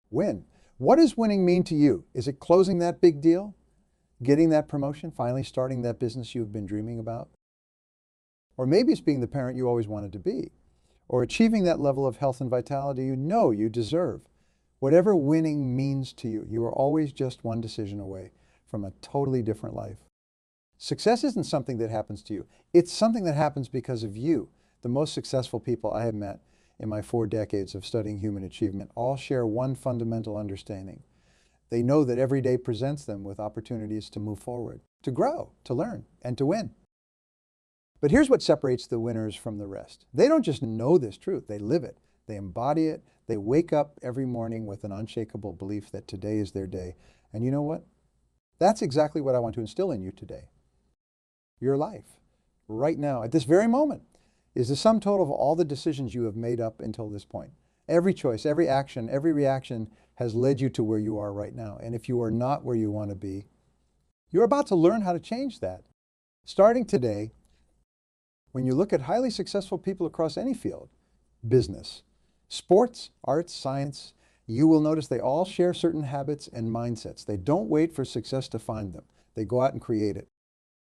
Win. What does winning mean to you? Is it closing that big deal? Getting that promotion? Finally starting that business you've been dreaming about? Or maybe it's being the parent you always wanted to be, or achieving that level of health and vitality you know you deserve. Whatever winning means to you, you are always just one decision away from a totally different life. Success isn't something that happens to you. It's something that happens because of you. The most successful people I have met in my 4 decades of studying human achievement all share one fundamental understanding. They know that every day presents them with opportunities to move forward, to grow, to learn, and to win. But here's what separates the winners from the rest. They don't just know this truth, they live it. They embody it. They wake up every morning with an unshakable belief that today is their day. And you know what? That's exactly what I want to instill in you today. Your life, right now, at this very moment, is the sum total of all the decisions you have made up until this point. Every choice, every action, every reaction has led you to where you are right now. And if you are not where you want to be, you're about to learn how to change that. Starting today, when you look at highly successful people across any field, business, sports, arts, science, you will notice they all share certain habits and mindsets. They don't wait for success to find them. They go out and create it,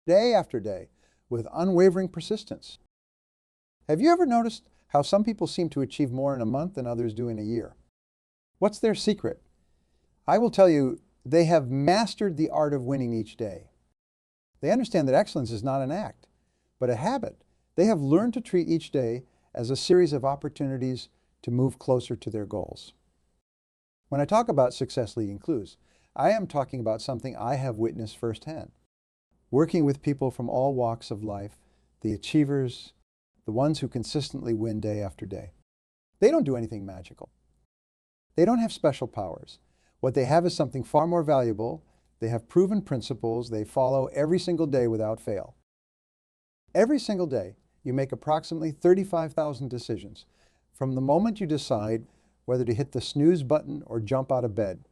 day after day, with unwavering persistence. Have you ever noticed how some people seem to achieve more in a month than others do in a year? What's their secret? I will tell you, they have mastered the art of winning each day. They understand that excellence is not an act, but a habit. They have learned to treat each day as a series of opportunities to move closer to their goals. When I talk about success leading clues, I am talking about something I have witnessed firsthand. Working with people from all walks of life, the achievers, the ones who consistently win day after day. They don't do anything magical. They don't have special powers. What they have is something far more valuable. They have proven principles they follow every single day without fail. Every single day, you make approximately 35,000 decisions. From the moment you decide whether to hit the snooze button or jump out of bed,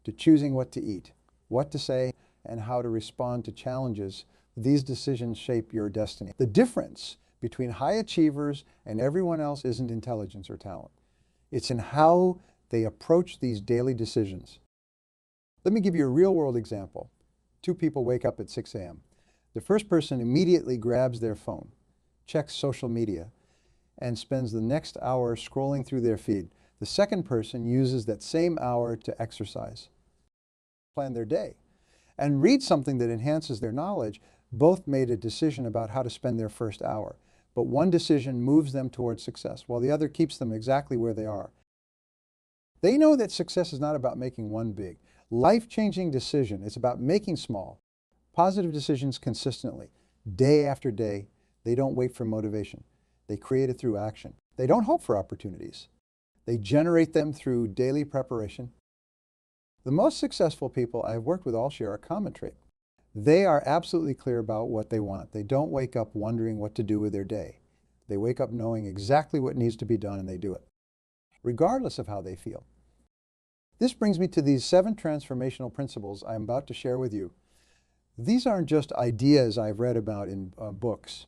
to choosing what to eat, what to say, and how to respond to challenges, these decisions shape your destiny. The difference between high achievers and everyone else isn't intelligence or talent. It's in how they approach these daily decisions. Let me give you a real-world example. 2 people wake up at 6 a.m. The first person immediately grabs their phone, checks social media, and spends the next hour scrolling through their feed. The second person uses that same hour to exercise, plan their day, and read something that enhances their knowledge. Both made a decision about how to spend their first hour, but one decision moves them towards success, while the other keeps them exactly where they are. They know that success is not about making one big, life-changing decision. It's about making small, positive decisions consistently, day after day. They don't wait for motivation. They create it through action. They don't hope for opportunities. They generate them through daily preparation. The most successful people I've worked with all share a common trait. They are absolutely clear about what they want. They don't wake up wondering what to do with their day. They wake up knowing exactly what needs to be done, and they do it, regardless of how they feel. This brings me to these 7 transformational principles I'm about to share with you. These aren't just ideas I've read about in books.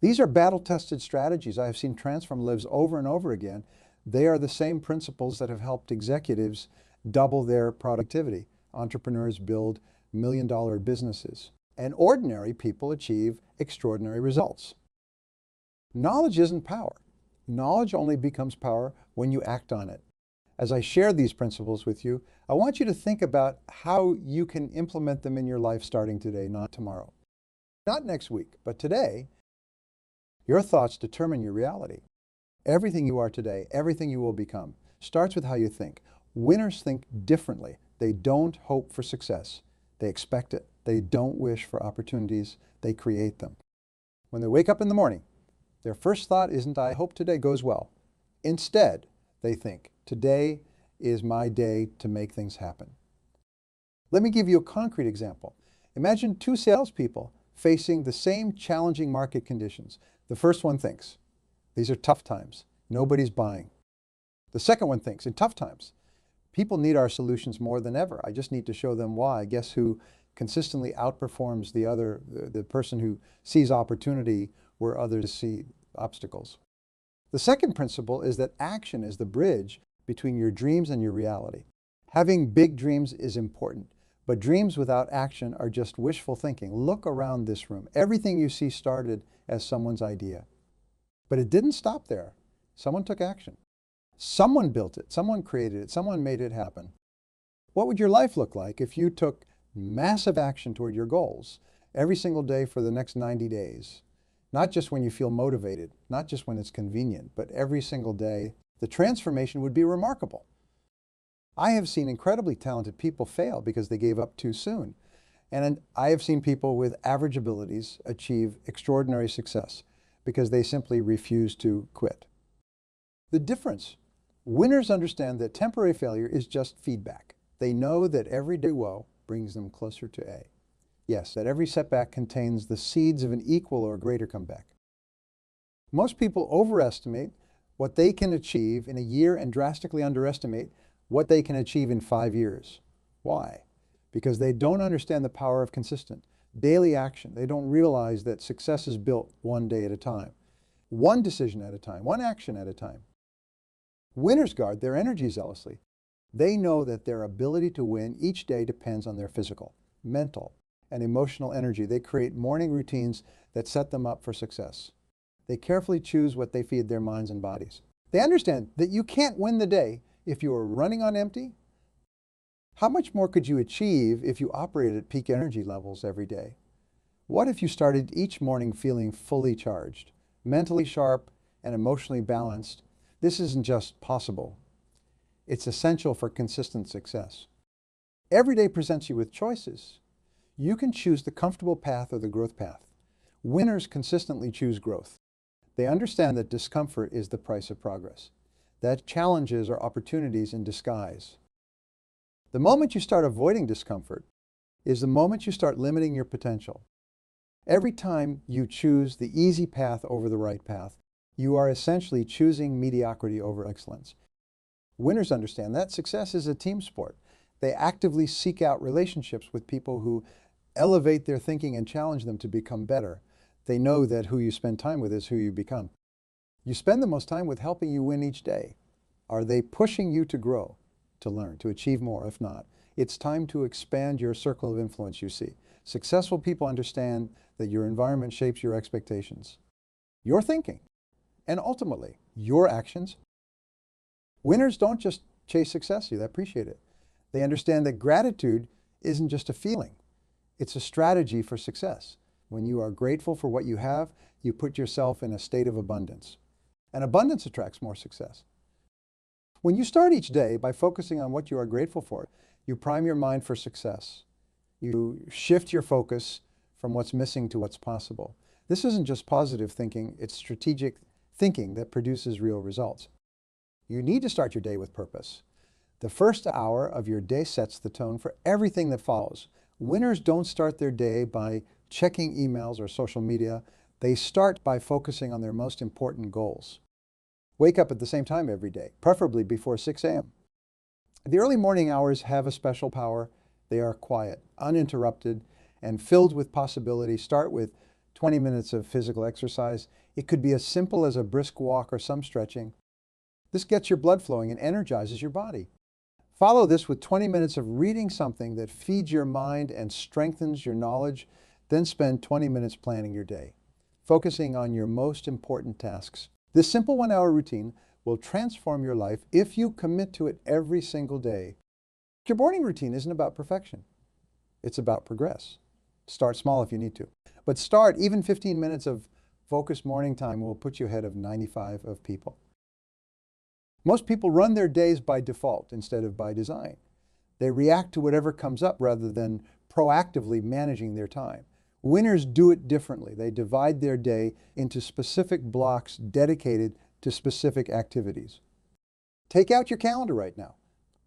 These are battle-tested strategies I have seen transform lives over and over again. They are the same principles that have helped executives double their productivity, entrepreneurs build million-dollar businesses, and ordinary people achieve extraordinary results. Knowledge isn't power. Knowledge only becomes power when you act on it. As I share these principles with you, I want you to think about how you can implement them in your life starting today, not tomorrow. Not next week, but today. Your thoughts determine your reality. Everything you are today, everything you will become, starts with how you think. Winners think differently. They don't hope for success. They expect it. They don't wish for opportunities. They create them. When they wake up in the morning, their first thought isn't, I hope today goes well. Instead, they think, today is my day to make things happen. Let me give you a concrete example. Imagine 2 salespeople facing the same challenging market conditions. The first one thinks, these are tough times. Nobody's buying. The second one thinks, in tough times, people need our solutions more than ever. I just need to show them why. Guess who consistently outperforms the person who sees opportunity where others see obstacles. The second principle is that action is the bridge between your dreams and your reality. Having big dreams is important, but dreams without action are just wishful thinking. Look around this room. Everything you see started as someone's idea. But it didn't stop there. Someone took action. Someone built it. Someone created it. Someone made it happen. What would your life look like if you took massive action toward your goals every single day for the next 90 days? Not just when you feel motivated, not just when it's convenient, but every single day. The transformation would be remarkable. I have seen incredibly talented people fail because they gave up too soon. And I have seen people with average abilities achieve extraordinary success because they simply refuse to quit. The difference: winners understand that temporary failure is just feedback. They know that every day woe brings them closer to A. Yes, that every setback contains the seeds of an equal or greater comeback. Most people overestimate what they can achieve in a year and drastically underestimate what they can achieve in 5 years. Why? Because they don't understand the power of consistent daily action. They don't realize that success is built one day at a time, one decision at a time, one action at a time. Winners guard their energy zealously. They know that their ability to win each day depends on their physical, mental, and emotional energy. They create morning routines that set them up for success. They carefully choose what they feed their minds and bodies. They understand that you can't win the day if you are running on empty. How much more could you achieve if you operated at peak energy levels every day? What if you started each morning feeling fully charged, mentally sharp, and emotionally balanced? This isn't just possible. It's essential for consistent success. Every day presents you with choices. You can choose the comfortable path or the growth path. Winners consistently choose growth. They understand that discomfort is the price of progress, that challenges are opportunities in disguise. The moment you start avoiding discomfort is the moment you start limiting your potential. Every time you choose the easy path over the right path, you are essentially choosing mediocrity over excellence. Winners understand that success is a team sport. They actively seek out relationships with people who elevate their thinking and challenge them to become better. They know that who you spend time with is who you become. You spend the most time with helping you win each day. Are they pushing you to grow, to learn, to achieve more? If not, it's time to expand your circle of influence you see. Successful people understand that your environment shapes your expectations, your thinking, and ultimately, your actions. Winners don't just chase success, they appreciate it. They understand that gratitude isn't just a feeling. It's a strategy for success. When you are grateful for what you have, you put yourself in a state of abundance. And abundance attracts more success. When you start each day by focusing on what you are grateful for, you prime your mind for success. You shift your focus from what's missing to what's possible. This isn't just positive thinking, it's strategic thinking that produces real results. You need to start your day with purpose. The first hour of your day sets the tone for everything that follows. Winners don't start their day by checking emails or social media. They start by focusing on their most important goals. Wake up at the same time every day, preferably before 6 a.m. The early morning hours have a special power. They are quiet, uninterrupted, and filled with possibility. Start with 20 minutes of physical exercise. It could be as simple as a brisk walk or some stretching. This gets your blood flowing and energizes your body. Follow this with 20 minutes of reading something that feeds your mind and strengthens your knowledge. Then spend 20 minutes planning your day, focusing on your most important tasks. This simple 1-hour routine will transform your life if you commit to it every single day. Your morning routine isn't about perfection. It's about progress. Start small if you need to. But start, even 15 minutes of focused morning time will put you ahead of 95% of people. Most people run their days by default instead of by design. They react to whatever comes up rather than proactively managing their time. Winners do it differently. They divide their day into specific blocks dedicated to specific activities. Take out your calendar right now.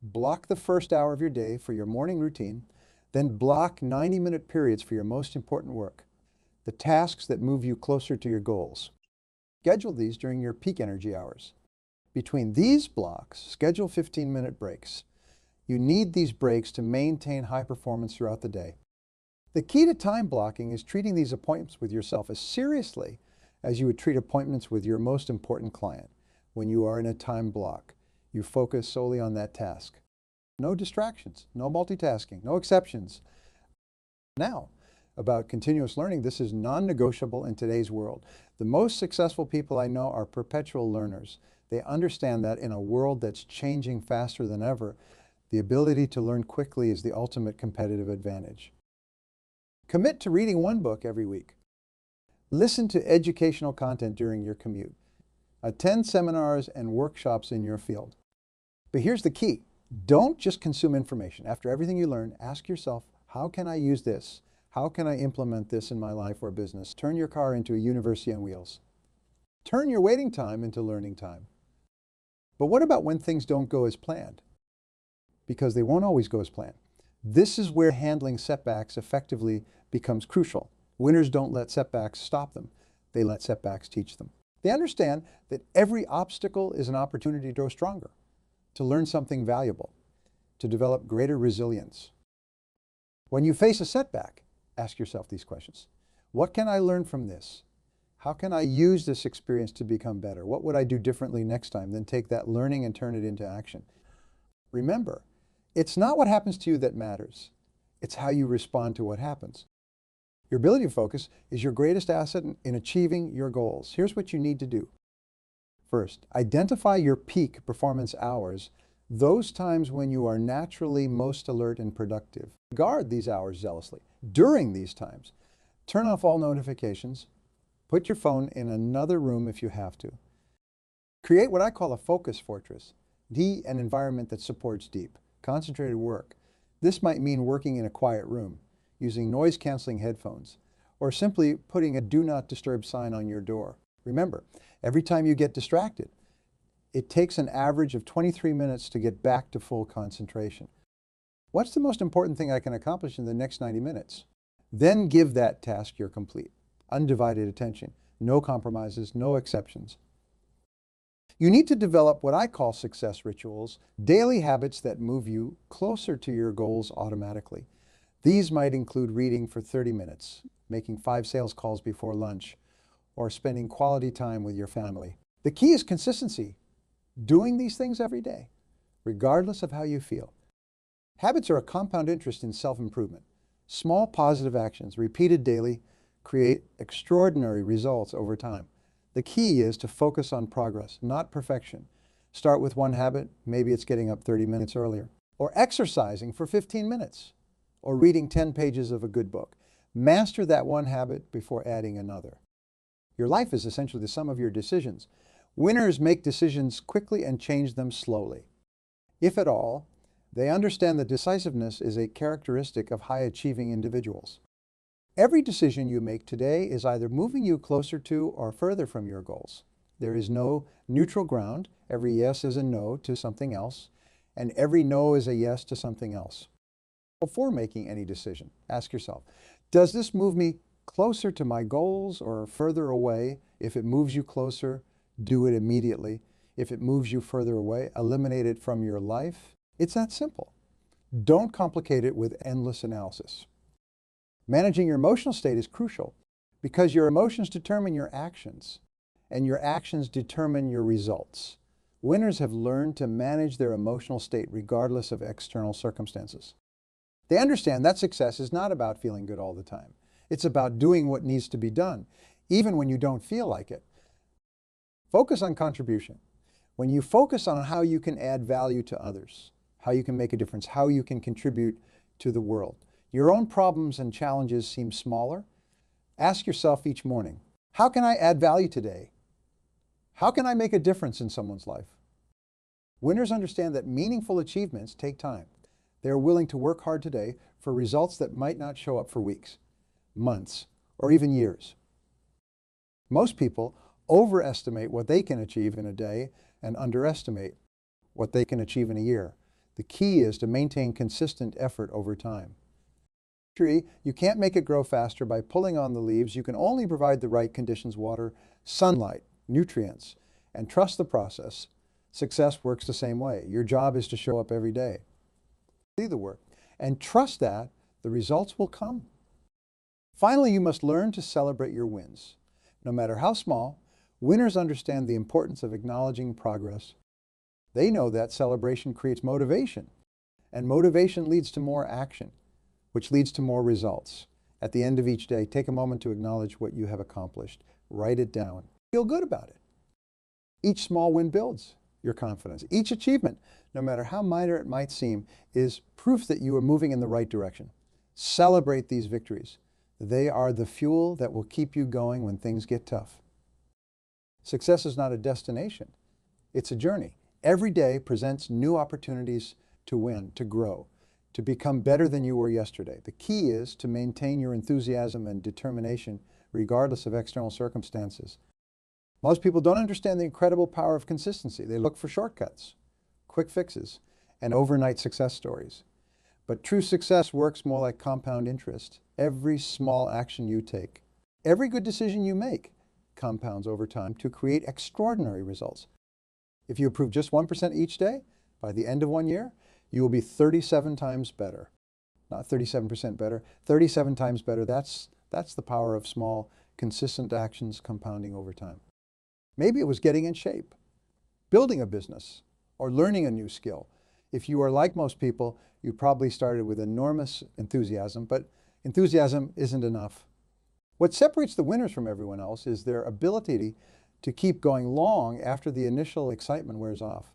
Block the first hour of your day for your morning routine, then block 90-minute periods for your most important work, the tasks that move you closer to your goals. Schedule these during your peak energy hours. Between these blocks, schedule 15-minute breaks. You need these breaks to maintain high performance throughout the day. The key to time blocking is treating these appointments with yourself as seriously as you would treat appointments with your most important client. When you are in a time block, You focus solely on that task. No distractions, no multitasking, no exceptions. Now, about continuous learning, this is non-negotiable in today's world. The most successful people I know are perpetual learners. They understand that in a world that's changing faster than ever, the ability to learn quickly is the ultimate competitive advantage. Commit to reading one book every week. Listen to educational content during your commute. Attend seminars and workshops in your field. But here's the key. Don't just consume information. After everything you learn, ask yourself, how can I use this? How can I implement this in my life or business? Turn your car into a university on wheels. Turn your waiting time into learning time. But what about when things don't go as planned? Because they won't always go as planned. This is where handling setbacks effectively becomes crucial. Winners don't let setbacks stop them. They let setbacks teach them. They understand that every obstacle is an opportunity to grow stronger, to learn something valuable, to develop greater resilience. When you face a setback, ask yourself these questions. What can I learn from this? How can I use this experience to become better? What would I do differently next time? Then take that learning and turn it into action. Remember, it's not what happens to you that matters. It's how you respond to what happens. Your ability to focus is your greatest asset in achieving your goals. Here's what you need to do. First, identify your peak performance hours, those times when you are naturally most alert and productive. Guard these hours zealously. During these times, turn off all notifications. Put your phone in another room if you have to. Create what I call a focus fortress, an environment that supports deep, concentrated work. This might mean working in a quiet room, using noise-canceling headphones, or simply putting a do not disturb sign on your door. Remember, every time you get distracted, it takes an average of 23 minutes to get back to full concentration. What's the most important thing I can accomplish in the next 90 minutes? Then give that task your complete, undivided attention. No compromises, no exceptions. You need to develop what I call success rituals, daily habits that move you closer to your goals automatically. These might include reading for 30 minutes, making 5 sales calls before lunch, or spending quality time with your family. The key is consistency, doing these things every day, regardless of how you feel. Habits are a compound interest in self-improvement. Small positive actions, repeated daily, create extraordinary results over time. The key is to focus on progress, not perfection. Start with one habit, maybe it's getting up 30 minutes earlier, or exercising for 15 minutes, or reading 10 pages of a good book. Master that one habit before adding another. Your life is essentially the sum of your decisions. Winners make decisions quickly and change them slowly. If at all, they understand that decisiveness is a characteristic of high-achieving individuals. Every decision you make today is either moving you closer to or further from your goals. There is no neutral ground. Every yes is a no to something else, and every no is a yes to something else. Before making any decision, ask yourself, does this move me closer to my goals or further away? If it moves you closer, do it immediately. If it moves you further away, eliminate it from your life. It's that simple. Don't complicate it with endless analysis. Managing your emotional state is crucial because your emotions determine your actions, and your actions determine your results. Winners have learned to manage their emotional state regardless of external circumstances. They understand that success is not about feeling good all the time. It's about doing what needs to be done, even when you don't feel like it. Focus on contribution. When you focus on how you can add value to others, how you can make a difference, how you can contribute to the world, your own problems and challenges seem smaller. Ask yourself each morning, how can I add value today? How can I make a difference in someone's life? Winners understand that meaningful achievements take time. They are willing to work hard today for results that might not show up for weeks, months, or even years. Most people overestimate what they can achieve in a day and underestimate what they can achieve in a year. The key is to maintain consistent effort over time. Tree, you can't make it grow faster by pulling on the leaves. You can only provide the right conditions, water, sunlight, nutrients, and trust the process. Success works the same way. Your job is to show up every day, see the work, and trust that the results will come. Finally, you must learn to celebrate your wins. No matter how small, winners understand the importance of acknowledging progress. They know that celebration creates motivation, and motivation leads to more action, which leads to more results. At the end of each day, take a moment to acknowledge what you have accomplished. Write it down. Feel good about it. Each small win builds your confidence. Each achievement, no matter how minor it might seem, is proof that you are moving in the right direction. Celebrate these victories. They are the fuel that will keep you going when things get tough. Success is not a destination. It's a journey. Every day presents new opportunities to win, to grow, to become better than you were yesterday. The key is to maintain your enthusiasm and determination regardless of external circumstances. Most people don't understand the incredible power of consistency. They look for shortcuts, quick fixes, and overnight success stories. But true success works more like compound interest. Every small action you take, every good decision you make, compounds over time to create extraordinary results. If you improve just 1% each day, by the end of 1 year, you will be 37 times better. Not 37% better, 37 times better. That's the power of small, consistent actions compounding over time. Maybe it was getting in shape, building a business, or learning a new skill. If you are like most people, you probably started with enormous enthusiasm, but enthusiasm isn't enough. What separates the winners from everyone else is their ability to keep going long after the initial excitement wears off.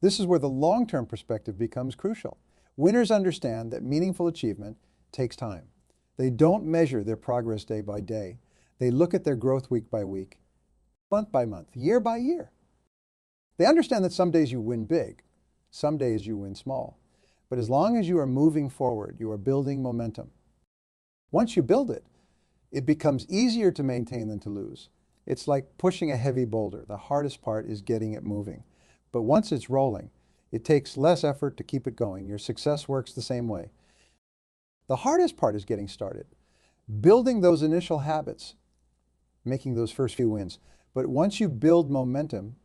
This is where the long-term perspective becomes crucial. Winners understand that meaningful achievement takes time. They don't measure their progress day by day. They look at their growth week by week, month by month, year by year. They understand that some days you win big, some days you win small. But as long as you are moving forward, you are building momentum. Once you build it, it becomes easier to maintain than to lose. It's like pushing a heavy boulder. The hardest part is getting it moving. But once it's rolling, it takes less effort to keep it going. Your success works the same way. The hardest part is getting started, building those initial habits, making those first few wins. But once you build momentum,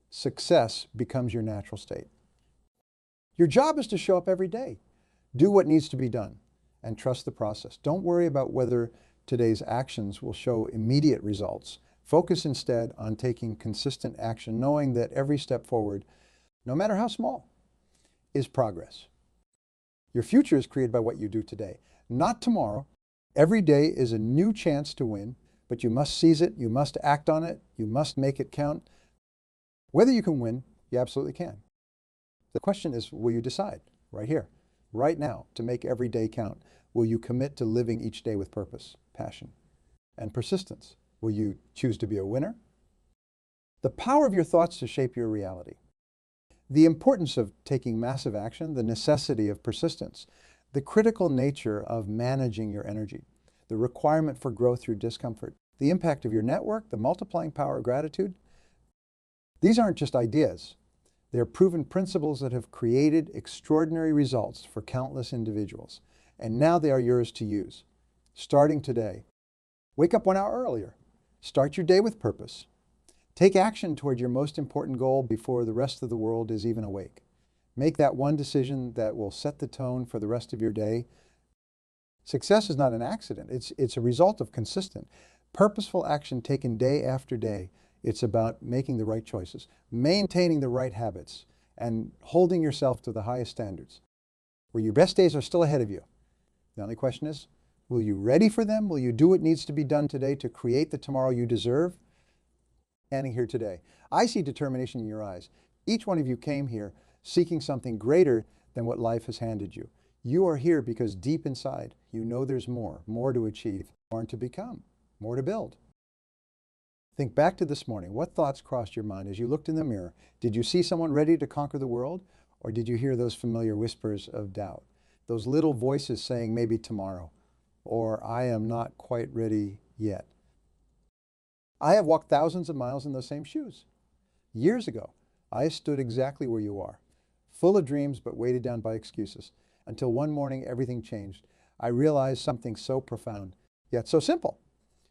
success becomes your natural state. Your job is to show up every day, do what needs to be done, and trust the process. Don't worry about whether today's actions will show immediate results. Focus instead on taking consistent action, knowing that every step forward, no matter how small, is progress. Your future is created by what you do today, not tomorrow. Every day is a new chance to win, but you must seize it, you must act on it, you must make it count. Whether you can win, you absolutely can. The question is, will you decide right here, right now, to make every day count? Will you commit to living each day with purpose, passion, and persistence? Will you choose to be a winner? The power of your thoughts to shape your reality. The importance of taking massive action, the necessity of persistence, the critical nature of managing your energy, the requirement for growth through discomfort, the impact of your network, the multiplying power of gratitude. These aren't just ideas. They're proven principles that have created extraordinary results for countless individuals. And now they are yours to use. Starting today, wake up 1 hour earlier. Start your day with purpose. Take action toward your most important goal before the rest of the world is even awake. Make that one decision that will set the tone for the rest of your day. Success is not an accident. It's a result of consistent, purposeful action taken day after day. It's about making the right choices, maintaining the right habits, and holding yourself to the highest standards, where your best days are still ahead of you. The only question is, will you ready for them? Will you do what needs to be done today to create the tomorrow you deserve? Standing here today, I see determination in your eyes. Each one of you came here seeking something greater than what life has handed you. You are here because deep inside, you know there's more to achieve, more to become, more to build. Think back to this morning. What thoughts crossed your mind as you looked in the mirror? Did you see someone ready to conquer the world? Or did you hear those familiar whispers of doubt? Those little voices saying maybe tomorrow, or I am not quite ready yet. I have walked thousands of miles in those same shoes. Years ago, I stood exactly where you are, full of dreams but weighted down by excuses, until one morning everything changed. I realized something so profound, yet so simple.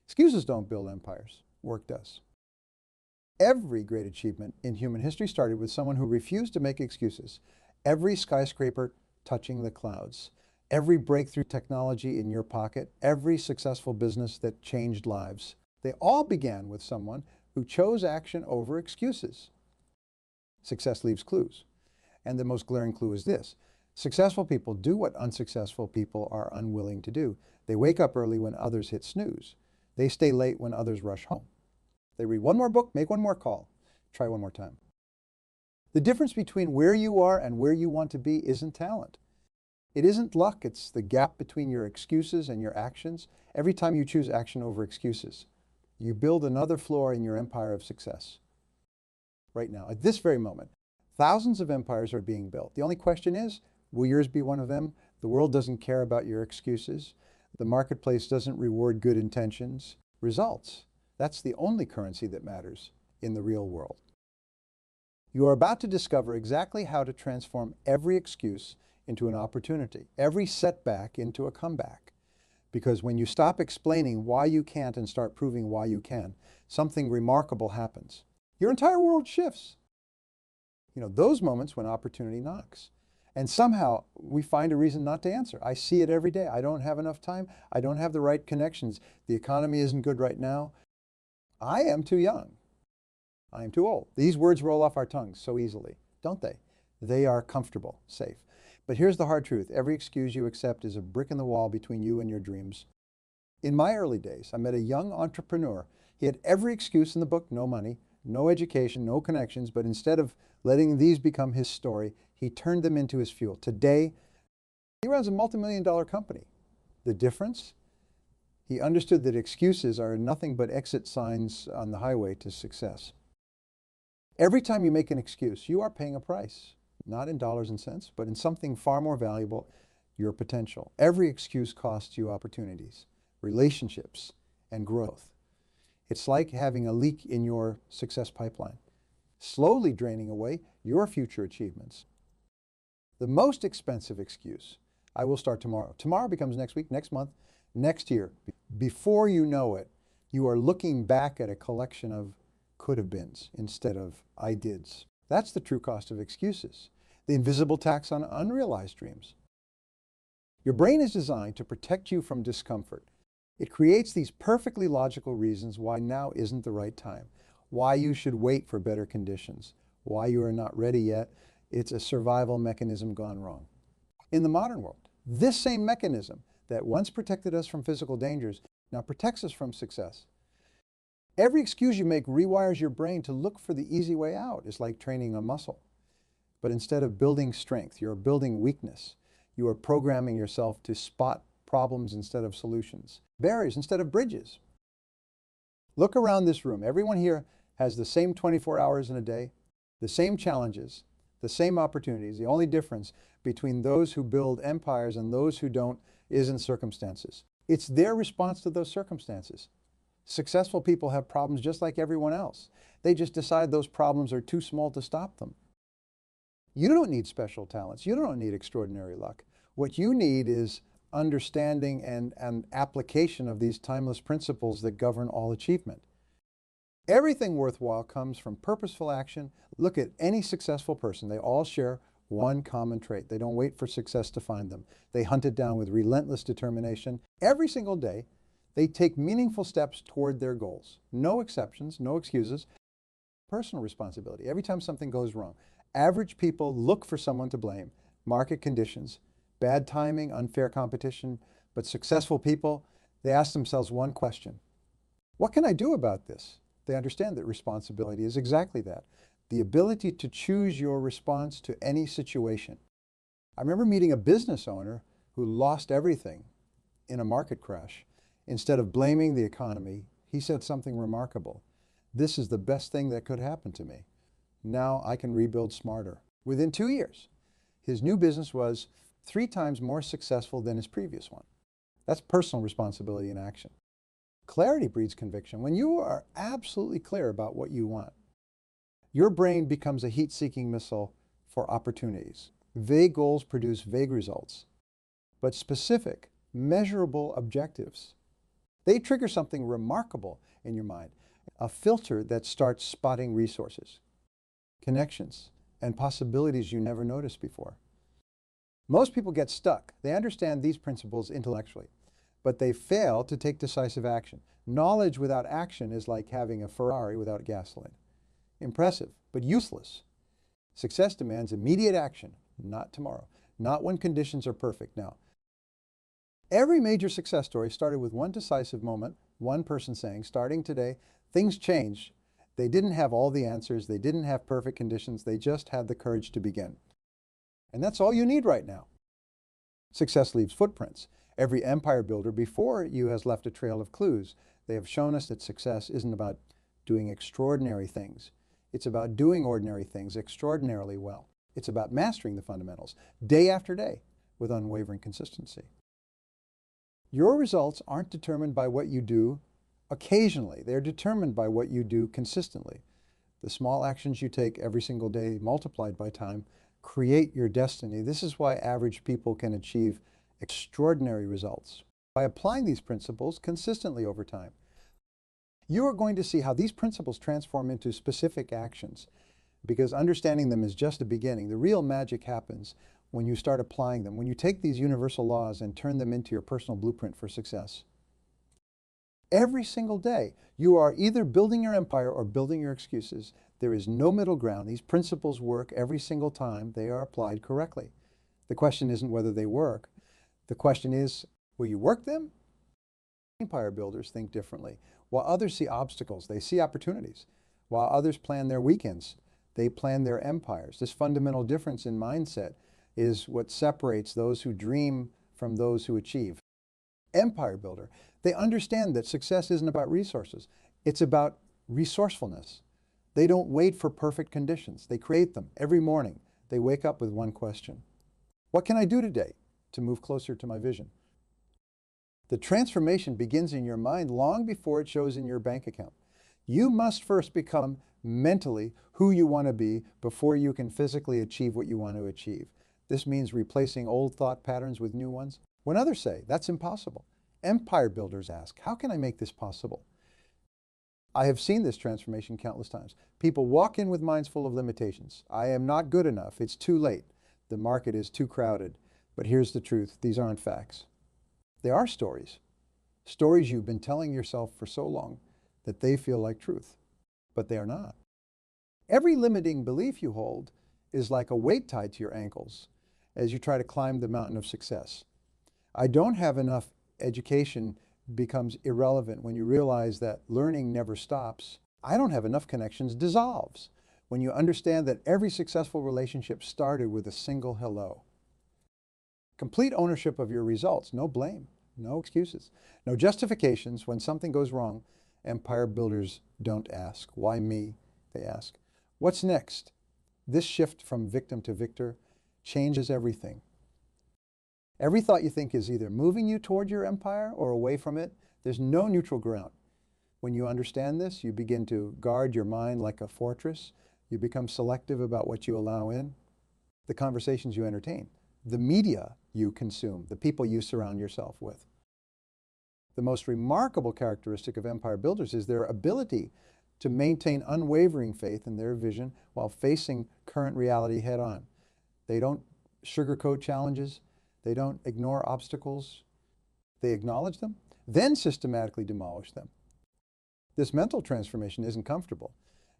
Excuses don't build empires. Work does. Every great achievement in human history started with someone who refused to make excuses. Every skyscraper touching the clouds, every breakthrough technology in your pocket, every successful business that changed lives, they all began with someone who chose action over excuses. Success leaves clues. And the most glaring clue is this. Successful people do what unsuccessful people are unwilling to do. They wake up early when others hit snooze. They stay late when others rush home. They read one more book, make one more call, try one more time. The difference between where you are and where you want to be isn't talent. It isn't luck, it's the gap between your excuses and your actions. Every time you choose action over excuses, you build another floor in your empire of success. Right now, at this very moment, thousands of empires are being built. The only question is, will yours be one of them? The world doesn't care about your excuses. The marketplace doesn't reward good intentions. Results. That's the only currency that matters in the real world. You are about to discover exactly how to transform every excuse into an opportunity, every setback into a comeback. Because when you stop explaining why you can't and start proving why you can, something remarkable happens. Your entire world shifts. You know, those moments when opportunity knocks. And somehow we find a reason not to answer. I see it every day. I don't have enough time. I don't have the right connections. The economy isn't good right now. I am too young. I am too old. These words roll off our tongues so easily, don't they? They are comfortable, safe. But here's the hard truth. Every excuse you accept is a brick in the wall between you and your dreams. In my early days, I met a young entrepreneur. He had every excuse in the book: no money, no education, no connections, but instead of letting these become his story, he turned them into his fuel. Today, he runs a multi-million-dollar company. The difference? He understood that excuses are nothing but exit signs on the highway to success. Every time you make an excuse, you are paying a price, not in dollars and cents, but in something far more valuable, your potential. Every excuse costs you opportunities, relationships, and growth. It's like having a leak in your success pipeline, slowly draining away your future achievements. The most expensive excuse: I will start tomorrow. Tomorrow becomes next week, next month, next year. Before you know it, you are looking back at a collection of could-have-beens instead of I dids. That's the true cost of excuses, the invisible tax on unrealized dreams. Your brain is designed to protect you from discomfort. It creates these perfectly logical reasons why now isn't the right time, why you should wait for better conditions, why you are not ready yet. It's a survival mechanism gone wrong. In the modern world, this same mechanism that once protected us from physical dangers now protects us from success. Every excuse you make rewires your brain to look for the easy way out. It's like training a muscle. But instead of building strength, you're building weakness. You are programming yourself to spot problems instead of solutions, barriers instead of bridges. Look around this room. Everyone here has the same 24 hours in a day, the same challenges, the same opportunities. The only difference between those who build empires and those who don't is in circumstances. It's their response to those circumstances. Successful people have problems just like everyone else. They just decide those problems are too small to stop them. You don't need special talents. You don't need extraordinary luck. What you need is understanding and application of these timeless principles that govern all achievement. Everything worthwhile comes from purposeful action. Look at any successful person. They all share one common trait. They don't wait for success to find them. They hunt it down with relentless determination. Every single day, they take meaningful steps toward their goals. No exceptions, no excuses. Personal responsibility. Every time something goes wrong, average people look for someone to blame. Market conditions, bad timing, unfair competition. But successful people, they ask themselves one question: what can I do about this? They understand that responsibility is exactly that. The ability to choose your response to any situation. I remember meeting a business owner who lost everything in a market crash. Instead of blaming the economy, he said something remarkable. This is the best thing that could happen to me. Now I can rebuild smarter. Within 2 years, his new business was 3 times more successful than his previous one. That's personal responsibility in action. Clarity breeds conviction. When you are absolutely clear about what you want, your brain becomes a heat-seeking missile for opportunities. Vague goals produce vague results, but specific, measurable objectives, they trigger something remarkable in your mind, a filter that starts spotting resources, connections, and possibilities you never noticed before. Most people get stuck. They understand these principles intellectually, but they fail to take decisive action. Knowledge without action is like having a Ferrari without gasoline. Impressive, but useless. Success demands immediate action, not tomorrow, not when conditions are perfect. Now, every major success story started with one decisive moment, one person saying, starting today, things change. They didn't have all the answers. They didn't have perfect conditions. They just had the courage to begin. And that's all you need right now. Success leaves footprints. Every empire builder before you has left a trail of clues. They have shown us that success isn't about doing extraordinary things. It's about doing ordinary things extraordinarily well. It's about mastering the fundamentals day after day with unwavering consistency. Your results aren't determined by what you do occasionally. They're determined by what you do consistently. The small actions you take every single day multiplied by time create your destiny. This is why average people can achieve extraordinary results by applying these principles consistently over time. You are going to see how these principles transform into specific actions, because understanding them is just a beginning. The real magic happens when you start applying them, when you take these universal laws and turn them into your personal blueprint for success. Every single day, you are either building your empire or building your excuses. There is no middle ground. These principles work every single time they are applied correctly. The question isn't whether they work. The question is, will you work them? Empire builders think differently. While others see obstacles, they see opportunities. While others plan their weekends, they plan their empires. This fundamental difference in mindset is what separates those who dream from those who achieve. Empire builder, they understand that success isn't about resources. It's about resourcefulness. They don't wait for perfect conditions. They create them every morning. They wake up with one question. What can I do today to move closer to my vision? The transformation begins in your mind long before it shows in your bank account. You must first become mentally who you want to be before you can physically achieve what you want to achieve. This means replacing old thought patterns with new ones. When others say, that's impossible, empire builders ask, how can I make this possible? I have seen this transformation countless times. People walk in with minds full of limitations. I am not good enough. It's too late. The market is too crowded. But here's the truth. These aren't facts. They are stories. Stories you've been telling yourself for so long that they feel like truth. But they are not. Every limiting belief you hold is like a weight tied to your ankles as you try to climb the mountain of success. I don't have enough education becomes irrelevant when you realize that learning never stops. I don't have enough connections dissolves when you understand that every successful relationship started with a single hello. Complete ownership of your results, no blame, no excuses, no justifications. When something goes wrong, empire builders don't ask, why me? They ask, what's next? This shift from victim to victor changes everything. Every thought you think is either moving you toward your empire or away from it. There's no neutral ground. When you understand this, you begin to guard your mind like a fortress. You become selective about what you allow in, the conversations you entertain, the media you consume, the people you surround yourself with. The most remarkable characteristic of empire builders is their ability to maintain unwavering faith in their vision while facing current reality head on. They don't sugarcoat challenges. They don't ignore obstacles. They acknowledge them, then systematically demolish them. This mental transformation isn't comfortable.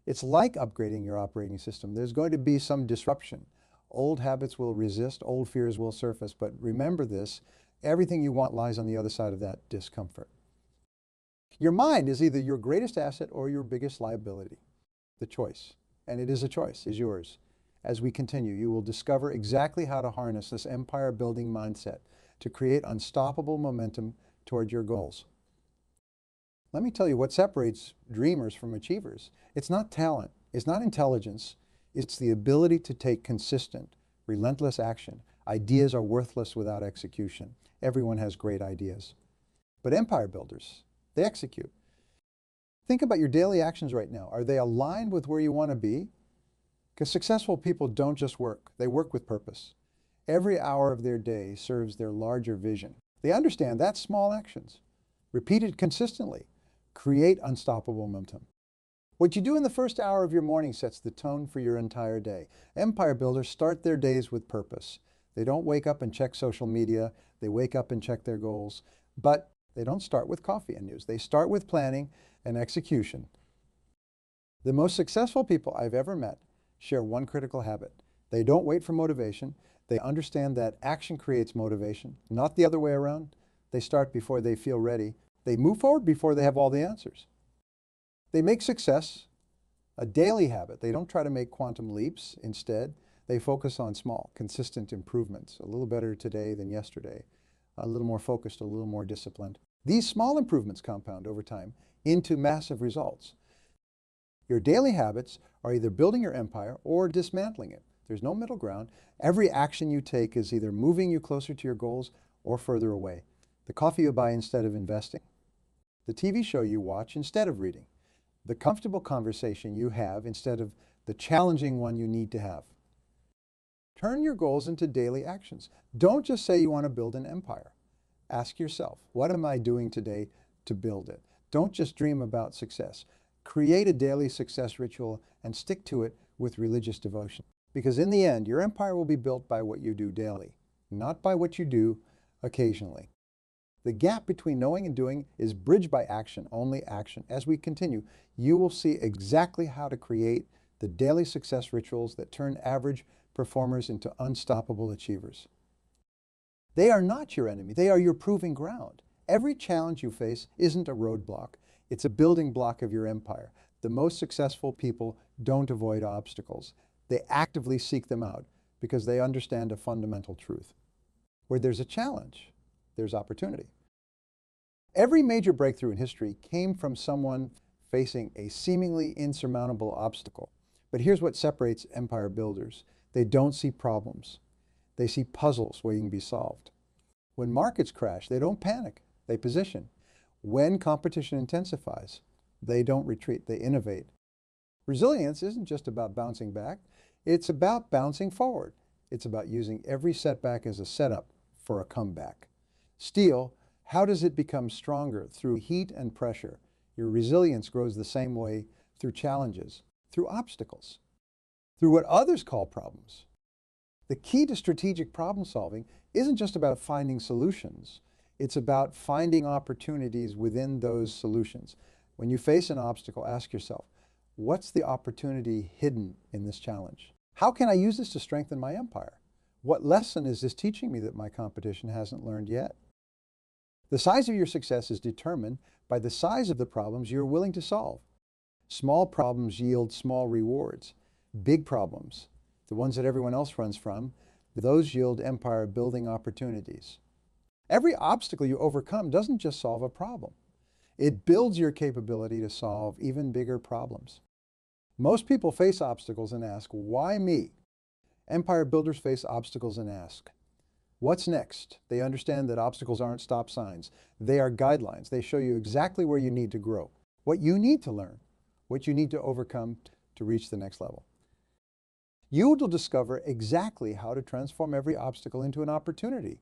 It's like upgrading your operating system. There's going to be some disruption. Old habits will resist, old fears will surface, but remember this, everything you want lies on the other side of that discomfort. Your mind is either your greatest asset or your biggest liability. The choice, and it is a choice, is yours. As we continue, you will discover exactly how to harness this empire-building mindset to create unstoppable momentum toward your goals. Let me tell you what separates dreamers from achievers. It's not talent, it's not intelligence, it's the ability to take consistent, relentless action. Ideas are worthless without execution. Everyone has great ideas. But empire builders, they execute. Think about your daily actions right now. Are they aligned with where you want to be? Because successful people don't just work, they work with purpose. Every hour of their day serves their larger vision. They understand that small actions, repeated consistently, create unstoppable momentum. What you do in the first hour of your morning sets the tone for your entire day. Empire builders start their days with purpose. They don't wake up and check social media, they wake up and check their goals, but they don't start with coffee and news. They start with planning and execution. The most successful people I've ever met share one critical habit. They don't wait for motivation. They understand that action creates motivation, not the other way around. They start before they feel ready. They move forward before they have all the answers. They make success a daily habit. They don't try to make quantum leaps. Instead, they focus on small, consistent improvements, a little better today than yesterday, a little more focused, a little more disciplined. These small improvements compound over time into massive results. Your daily habits are either building your empire or dismantling it. There's no middle ground. Every action you take is either moving you closer to your goals or further away. The coffee you buy instead of investing, the TV show you watch instead of reading, the comfortable conversation you have instead of the challenging one you need to have. Turn your goals into daily actions. Don't just say you want to build an empire. Ask yourself, what am I doing today to build it? Don't just dream about success. Create a daily success ritual and stick to it with religious devotion. Because in the end, your empire will be built by what you do daily, not by what you do occasionally. The gap between knowing and doing is bridged by action, only action. As we continue, you will see exactly how to create the daily success rituals that turn average performers into unstoppable achievers. They are not your enemy. They are your proving ground. Every challenge you face isn't a roadblock. It's a building block of your empire. The most successful people don't avoid obstacles. They actively seek them out because they understand a fundamental truth. Where there's a challenge, there's opportunity. Every major breakthrough in history came from someone facing a seemingly insurmountable obstacle. But here's what separates empire builders. They don't see problems. They see puzzles waiting to be solved. When markets crash, they don't panic. They position. When competition intensifies, they don't retreat. They innovate. Resilience isn't just about bouncing back. It's about bouncing forward. It's about using every setback as a setup for a comeback. Steel, how does it become stronger? Through heat and pressure. Your resilience grows the same way through challenges, through obstacles, through what others call problems. The key to strategic problem solving isn't just about finding solutions. It's about finding opportunities within those solutions. When you face an obstacle, ask yourself, what's the opportunity hidden in this challenge? How can I use this to strengthen my empire? What lesson is this teaching me that my competition hasn't learned yet? The size of your success is determined by the size of the problems you're willing to solve. Small problems yield small rewards. Big problems, the ones that everyone else runs from, those yield empire-building opportunities. Every obstacle you overcome doesn't just solve a problem. It builds your capability to solve even bigger problems. Most people face obstacles and ask, why me? Empire builders face obstacles and ask, what's next? They understand that obstacles aren't stop signs. They are guidelines. They show you exactly where you need to grow, what you need to learn, what you need to overcome to reach the next level. You will discover exactly how to transform every obstacle into an opportunity.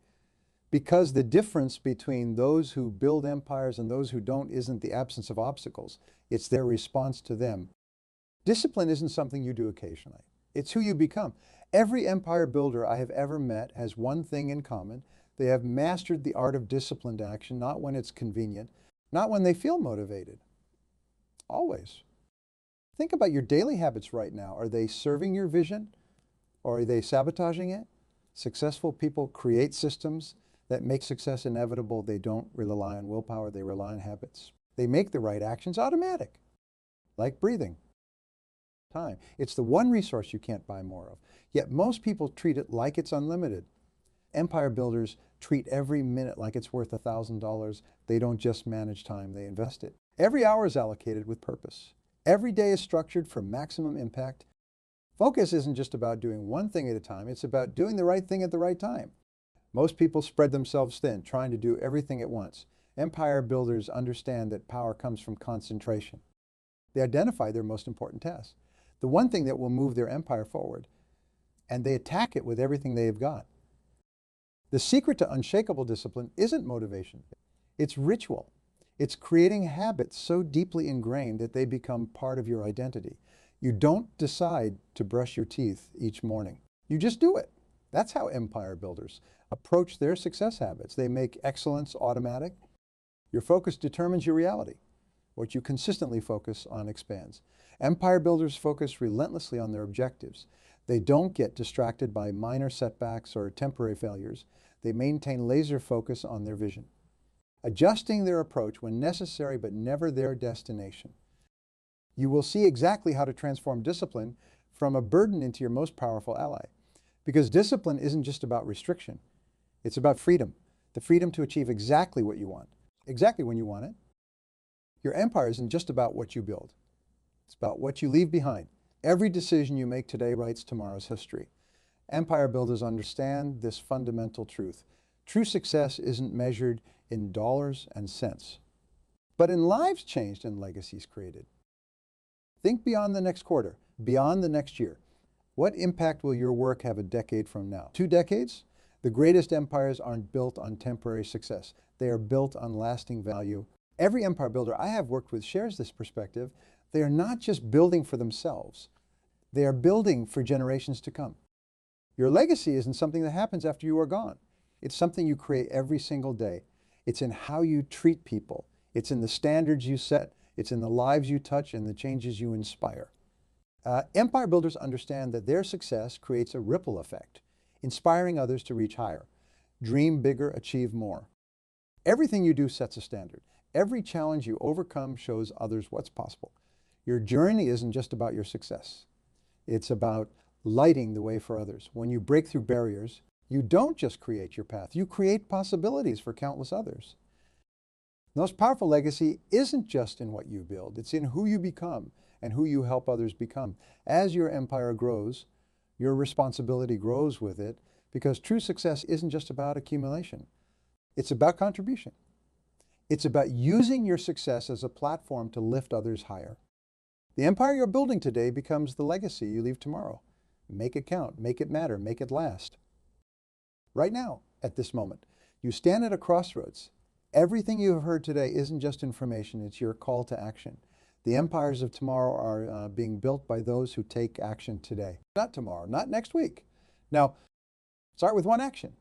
Because the difference between those who build empires and those who don't isn't the absence of obstacles. It's their response to them. Discipline isn't something you do occasionally. It's who you become. Every empire builder I have ever met has one thing in common. They have mastered the art of disciplined action, not when it's convenient, not when they feel motivated. Always. Think about your daily habits right now. Are they serving your vision or are they sabotaging it? Successful people create systems that make success inevitable. They don't rely on willpower, they rely on habits. They make the right actions automatic, like breathing. Time. It's the one resource you can't buy more of. Yet most people treat it like it's unlimited. Empire builders treat every minute like it's worth $1,000. They don't just manage time, they invest it. Every hour is allocated with purpose. Every day is structured for maximum impact. Focus isn't just about doing one thing at a time, it's about doing the right thing at the right time. Most people spread themselves thin, trying to do everything at once. Empire builders understand that power comes from concentration. They identify their most important tasks, the one thing that will move their empire forward, and they attack it with everything they have got. The secret to unshakable discipline isn't motivation. It's ritual. It's creating habits so deeply ingrained that they become part of your identity. You don't decide to brush your teeth each morning. You just do it. That's how empire builders approach their success habits. They make excellence automatic. Your focus determines your reality. What you consistently focus on expands. Empire builders focus relentlessly on their objectives. They don't get distracted by minor setbacks or temporary failures. They maintain laser focus on their vision, adjusting their approach when necessary but never their destination. You will see exactly how to transform discipline from a burden into your most powerful ally. Because discipline isn't just about restriction. It's about freedom, the freedom to achieve exactly what you want, exactly when you want it. Your empire isn't just about what you build. It's about what you leave behind. Every decision you make today writes tomorrow's history. Empire builders understand this fundamental truth. True success isn't measured in dollars and cents, but in lives changed and legacies created. Think beyond the next quarter, beyond the next year. What impact will your work have a decade from now? 2 decades? The greatest empires aren't built on temporary success. They are built on lasting value. Every empire builder I have worked with shares this perspective. They are not just building for themselves. They are building for generations to come. Your legacy isn't something that happens after you are gone. It's something you create every single day. It's in how you treat people. It's in the standards you set. It's in the lives you touch and the changes you inspire. Empire builders understand that their success creates a ripple effect, inspiring others to reach higher. Dream bigger, achieve more. Everything you do sets a standard. Every challenge you overcome shows others what's possible. Your journey isn't just about your success. It's about lighting the way for others. When you break through barriers, you don't just create your path, you create possibilities for countless others. The most powerful legacy isn't just in what you build, it's in who you become and who you help others become. As your empire grows, your responsibility grows with it, because true success isn't just about accumulation. It's about contribution. It's about using your success as a platform to lift others higher. The empire you're building today becomes the legacy you leave tomorrow. Make it count, make it matter, make it last. Right now, at this moment, you stand at a crossroads. Everything you have heard today isn't just information, it's your call to action. The empires of tomorrow are being built by those who take action today. Not tomorrow, not next week. Now, start with one action.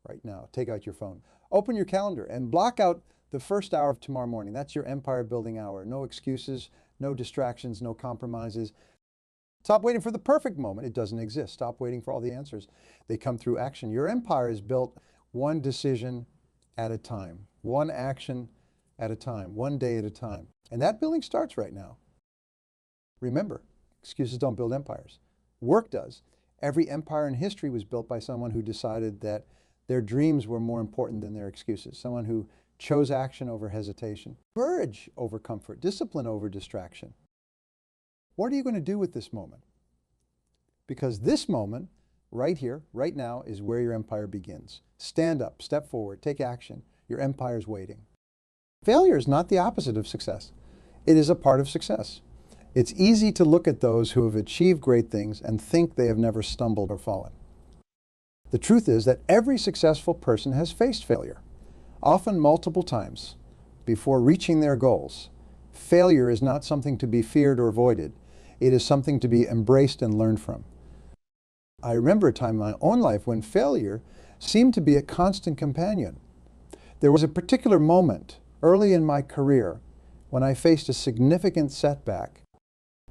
Right now, take out your phone. Open your calendar and block out the first hour of tomorrow morning. That's your empire building hour. No excuses, no distractions, no compromises. Stop waiting for the perfect moment. It doesn't exist. Stop waiting for all the answers. They come through action. Your empire is built one decision at a time, one action at a time, one day at a time. And that building starts right now. Remember, excuses don't build empires. Work does. Every empire in history was built by someone who decided that their dreams were more important than their excuses, someone who chose action over hesitation, courage over comfort, discipline over distraction. What are you going to do with this moment? Because this moment, right here, right now, is where your empire begins. Stand up, step forward, take action. Your empire is waiting. Failure is not the opposite of success. It is a part of success. It's easy to look at those who have achieved great things and think they have never stumbled or fallen. The truth is that every successful person has faced failure, often multiple times, before reaching their goals. Failure is not something to be feared or avoided. It is something to be embraced and learned from. I remember a time in my own life when failure seemed to be a constant companion. There was a particular moment early in my career when I faced a significant setback.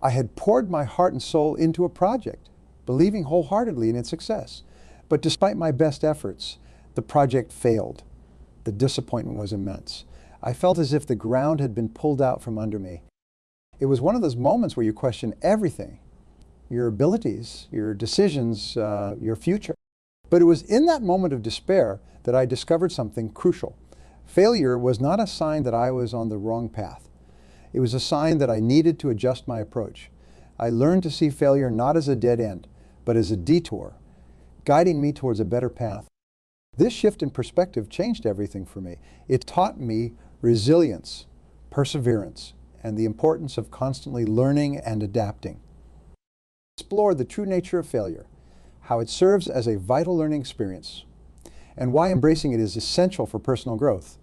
I had poured my heart and soul into a project, believing wholeheartedly in its success. But despite my best efforts, the project failed. The disappointment was immense. I felt as if the ground had been pulled out from under me. It was one of those moments where you question everything, your abilities, your decisions, your future. But it was in that moment of despair that I discovered something crucial. Failure was not a sign that I was on the wrong path. It was a sign that I needed to adjust my approach. I learned to see failure not as a dead end, but as a detour, guiding me towards a better path. This shift in perspective changed everything for me. It taught me resilience, perseverance, and the importance of constantly learning and adapting. Explore the true nature of failure, how it serves as a vital learning experience, and why embracing it is essential for personal growth.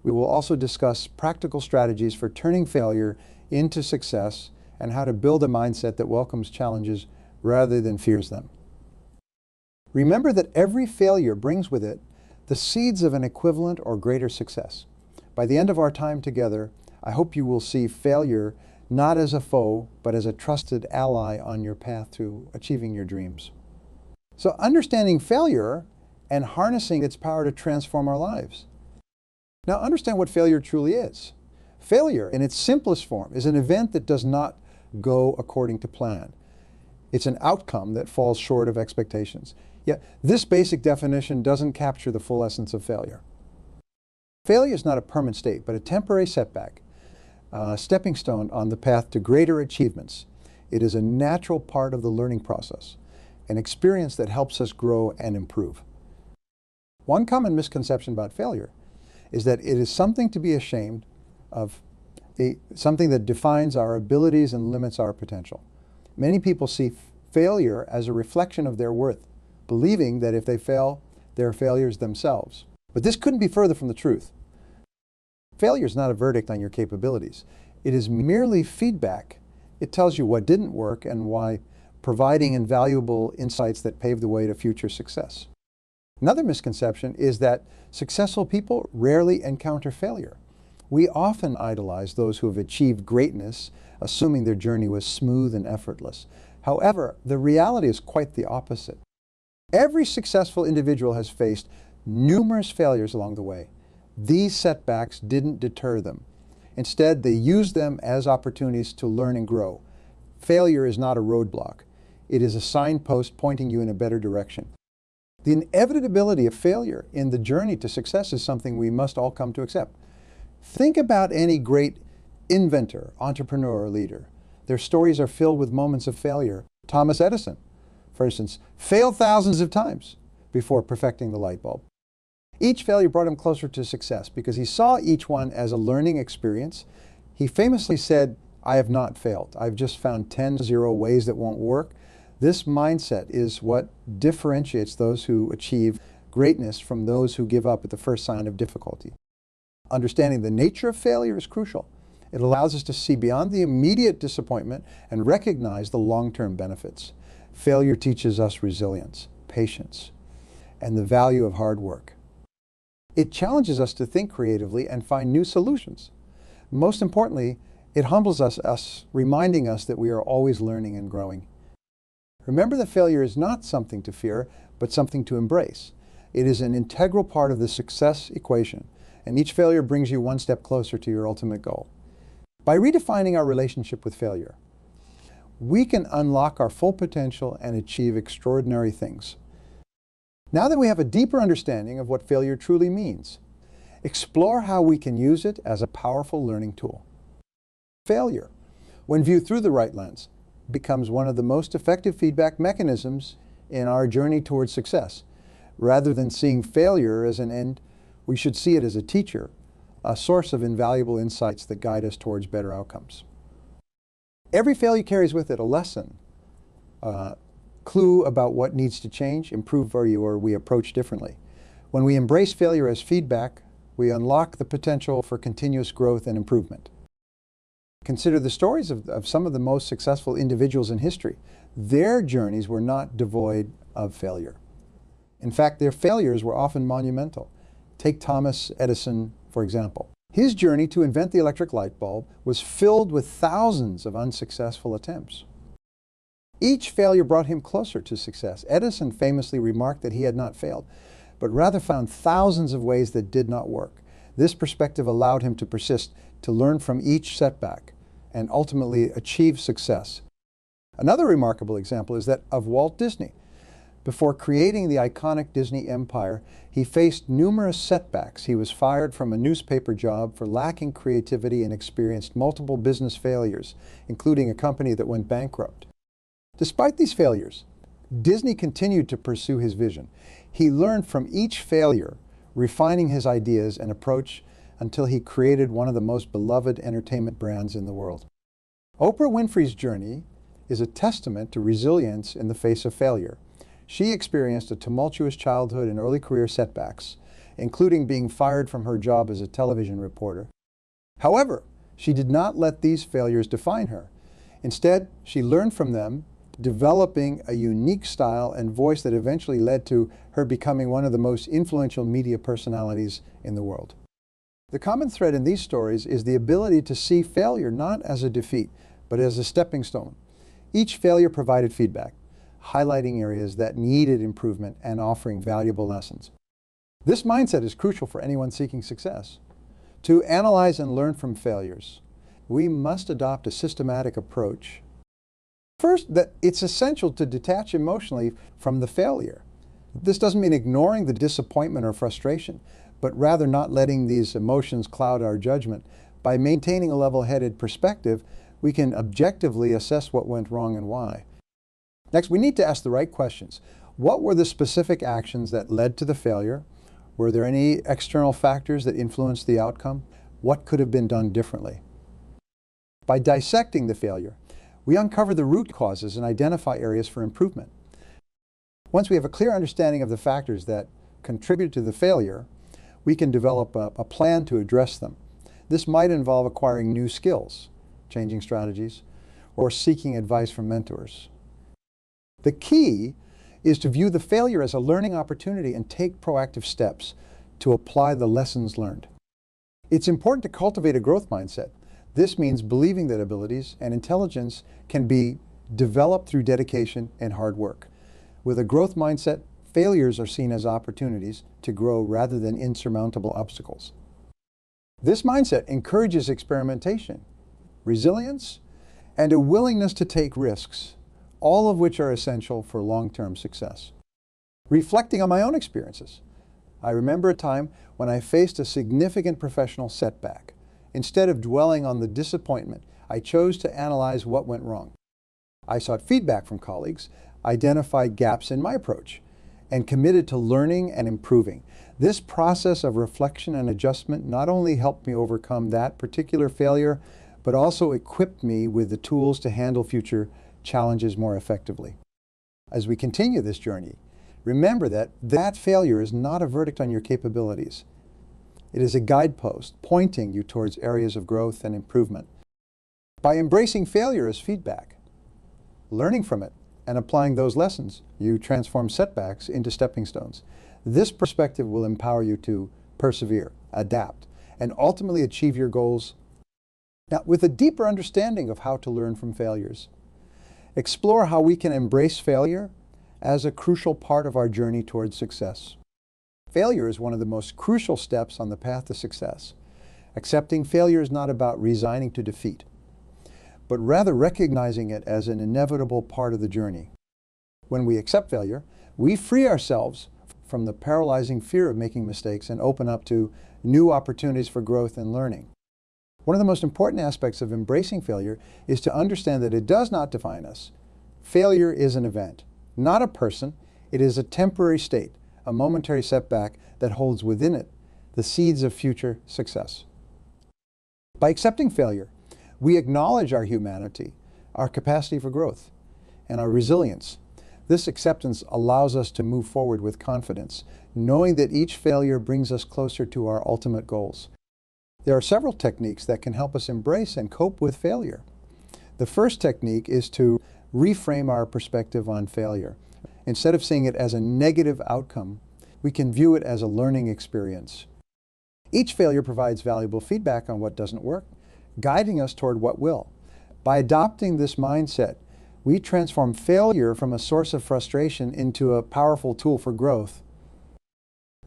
We will also discuss practical strategies for turning failure into success and how to build a mindset that welcomes challenges rather than fears them. Remember that every failure brings with it the seeds of an equivalent or greater success. By the end of our time together, I hope you will see failure not as a foe, but as a trusted ally on your path to achieving your dreams. So understanding failure and harnessing its power to transform our lives. Now understand what failure truly is. Failure, in its simplest form, is an event that does not go according to plan. It's an outcome that falls short of expectations. Yet this basic definition doesn't capture the full essence of failure. Failure is not a permanent state, but a temporary setback, a stepping stone on the path to greater achievements. It is a natural part of the learning process, an experience that helps us grow and improve. One common misconception about failure is that it is something to be ashamed of, something that defines our abilities and limits our potential. Many people see failure as a reflection of their worth, believing that if they fail, they're failures themselves. But this couldn't be further from the truth. Failure is not a verdict on your capabilities. It is merely feedback. It tells you what didn't work and why, providing invaluable insights that pave the way to future success. Another misconception is that successful people rarely encounter failure. We often idolize those who have achieved greatness, assuming their journey was smooth and effortless. However, the reality is quite the opposite. Every successful individual has faced numerous failures along the way. These setbacks didn't deter them. Instead, they used them as opportunities to learn and grow. Failure is not a roadblock. It is a signpost pointing you in a better direction. The inevitability of failure in the journey to success is something we must all come to accept. Think about any great inventor, entrepreneur, or leader. Their stories are filled with moments of failure. Thomas Edison, for instance, failed thousands of times before perfecting the light bulb. Each failure brought him closer to success because he saw each one as a learning experience. He famously said, "I have not failed. I've just found 10 ways that won't work." This mindset is what differentiates those who achieve greatness from those who give up at the first sign of difficulty. Understanding the nature of failure is crucial. It allows us to see beyond the immediate disappointment and recognize the long-term benefits. Failure teaches us resilience, patience, and the value of hard work. It challenges us to think creatively and find new solutions. Most importantly, it humbles us, reminding us that we are always learning and growing. Remember that failure is not something to fear, but something to embrace. It is an integral part of the success equation, and each failure brings you one step closer to your ultimate goal. By redefining our relationship with failure, we can unlock our full potential and achieve extraordinary things. Now that we have a deeper understanding of what failure truly means, explore how we can use it as a powerful learning tool. Failure, when viewed through the right lens, becomes one of the most effective feedback mechanisms in our journey towards success. Rather than seeing failure as an end, we should see it as a teacher, a source of invaluable insights that guide us towards better outcomes. Every failure carries with it a lesson, a clue about what needs to change, improve, or we approach differently. When we embrace failure as feedback, we unlock the potential for continuous growth and improvement. Consider the stories of some of the most successful individuals in history. Their journeys were not devoid of failure. In fact, their failures were often monumental. Take Thomas Edison, for example. His journey to invent the electric light bulb was filled with thousands of unsuccessful attempts. Each failure brought him closer to success. Edison famously remarked that he had not failed, but rather found thousands of ways that did not work. This perspective allowed him to persist, to learn from each setback, and ultimately achieve success. Another remarkable example is that of Walt Disney. Before creating the iconic Disney empire, he faced numerous setbacks. He was fired from a newspaper job for lacking creativity and experienced multiple business failures, including a company that went bankrupt. Despite these failures, Disney continued to pursue his vision. He learned from each failure, refining his ideas and approach until he created one of the most beloved entertainment brands in the world. Oprah Winfrey's journey is a testament to resilience in the face of failure. She experienced a tumultuous childhood and early career setbacks, including being fired from her job as a television reporter. However, she did not let these failures define her. Instead, she learned from them, developing a unique style and voice that eventually led to her becoming one of the most influential media personalities in the world. The common thread in these stories is the ability to see failure not as a defeat, but as a stepping stone. Each failure provided feedback, highlighting areas that needed improvement and offering valuable lessons. This mindset is crucial for anyone seeking success. To analyze and learn from failures, we must adopt a systematic approach. First, that it's essential to detach emotionally from the failure. This doesn't mean ignoring the disappointment or frustration, but rather not letting these emotions cloud our judgment. By maintaining a level-headed perspective, we can objectively assess what went wrong and why. Next, we need to ask the right questions. What were the specific actions that led to the failure? Were there any external factors that influenced the outcome? What could have been done differently? By dissecting the failure, we uncover the root causes and identify areas for improvement. Once we have a clear understanding of the factors that contribute to the failure, we can develop a plan to address them. This might involve acquiring new skills, changing strategies, or seeking advice from mentors. The key is to view the failure as a learning opportunity and take proactive steps to apply the lessons learned. It's important to cultivate a growth mindset. This means believing that abilities and intelligence can be developed through dedication and hard work. With a growth mindset, failures are seen as opportunities to grow rather than insurmountable obstacles. This mindset encourages experimentation, resilience, and a willingness to take risks, all of which are essential for long-term success. Reflecting on my own experiences, I remember a time when I faced a significant professional setback. Instead of dwelling on the disappointment, I chose to analyze what went wrong. I sought feedback from colleagues, identified gaps in my approach, and committed to learning and improving. This process of reflection and adjustment not only helped me overcome that particular failure, but also equipped me with the tools to handle future challenges more effectively. As we continue this journey, remember that failure is not a verdict on your capabilities. It is a guidepost pointing you towards areas of growth and improvement. By embracing failure as feedback, learning from it, and applying those lessons, you transform setbacks into stepping stones. This perspective will empower you to persevere, adapt, and ultimately achieve your goals. Now, with a deeper understanding of how to learn from failures, explore how we can embrace failure as a crucial part of our journey towards success. Failure is one of the most crucial steps on the path to success. Accepting failure is not about resigning to defeat, but rather recognizing it as an inevitable part of the journey. When we accept failure, we free ourselves from the paralyzing fear of making mistakes and open up to new opportunities for growth and learning. One of the most important aspects of embracing failure is to understand that it does not define us. Failure is an event, not a person. It is a temporary state, a momentary setback that holds within it the seeds of future success. By accepting failure, we acknowledge our humanity, our capacity for growth, and our resilience. This acceptance allows us to move forward with confidence, knowing that each failure brings us closer to our ultimate goals. There are several techniques that can help us embrace and cope with failure. The first technique is to reframe our perspective on failure. Instead of seeing it as a negative outcome, we can view it as a learning experience. Each failure provides valuable feedback on what doesn't work, guiding us toward what will. By adopting this mindset, we transform failure from a source of frustration into a powerful tool for growth.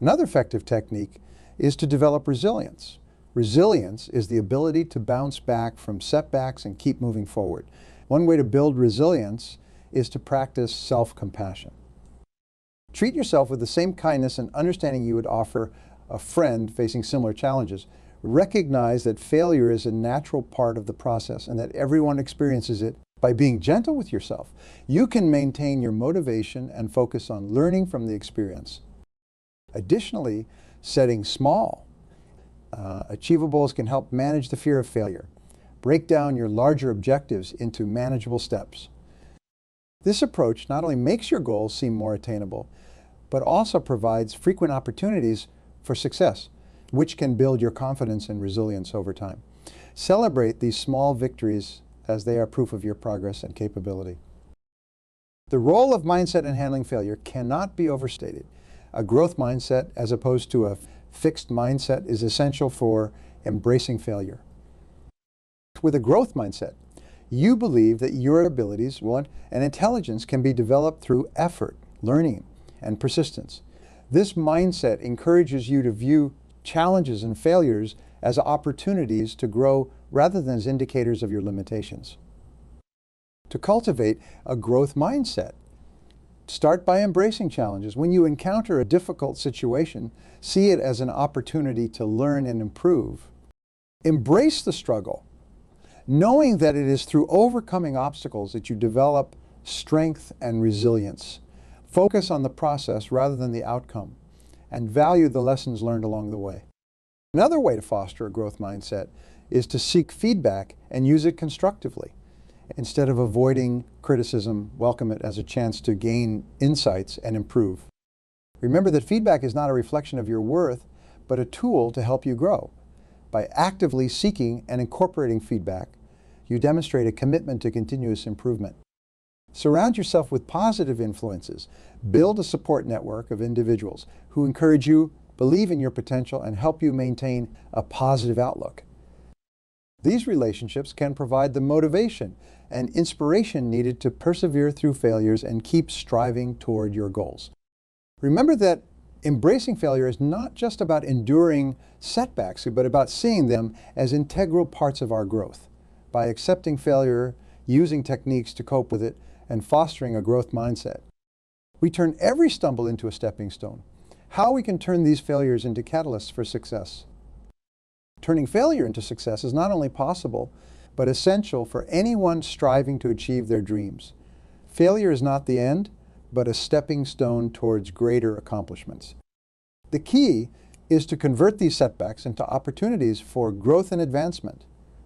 Another effective technique is to develop resilience. Resilience is the ability to bounce back from setbacks and keep moving forward. One way to build resilience is to practice self-compassion. Treat yourself with the same kindness and understanding you would offer a friend facing similar challenges. Recognize that failure is a natural part of the process and that everyone experiences it. By being gentle with yourself, you can maintain your motivation and focus on learning from the experience. Additionally, setting small, achievables can help manage the fear of failure. Break down your larger objectives into manageable steps. This approach not only makes your goals seem more attainable, but also provides frequent opportunities for success, which can build your confidence and resilience over time. Celebrate these small victories as they are proof of your progress and capability. The role of mindset in handling failure cannot be overstated. A growth mindset, as opposed to a fixed mindset is essential for embracing failure. With a growth mindset, you believe that your abilities, and intelligence can be developed through effort, learning, and persistence. This mindset encourages you to view challenges and failures as opportunities to grow rather than as indicators of your limitations. To cultivate a growth mindset, start by embracing challenges. When you encounter a difficult situation, see it as an opportunity to learn and improve. Embrace the struggle, knowing that it is through overcoming obstacles that you develop strength and resilience. Focus on the process rather than the outcome, and value the lessons learned along the way. Another way to foster a growth mindset is to seek feedback and use it constructively. Instead of avoiding criticism, welcome it as a chance to gain insights and improve. Remember that feedback is not a reflection of your worth, but a tool to help you grow. By actively seeking and incorporating feedback, you demonstrate a commitment to continuous improvement. Surround yourself with positive influences. Build a support network of individuals who encourage you, believe in your potential, and help you maintain a positive outlook. These relationships can provide the motivation and inspiration needed to persevere through failures and keep striving toward your goals. Remember that embracing failure is not just about enduring setbacks, but about seeing them as integral parts of our growth. By accepting failure, using techniques to cope with it, and fostering a growth mindset, we turn every stumble into a stepping stone. How we can turn these failures into catalysts for success. Turning failure into success is not only possible, but essential for anyone striving to achieve their dreams. Failure is not the end, but a stepping stone towards greater accomplishments. The key is to convert these setbacks into opportunities for growth and advancement.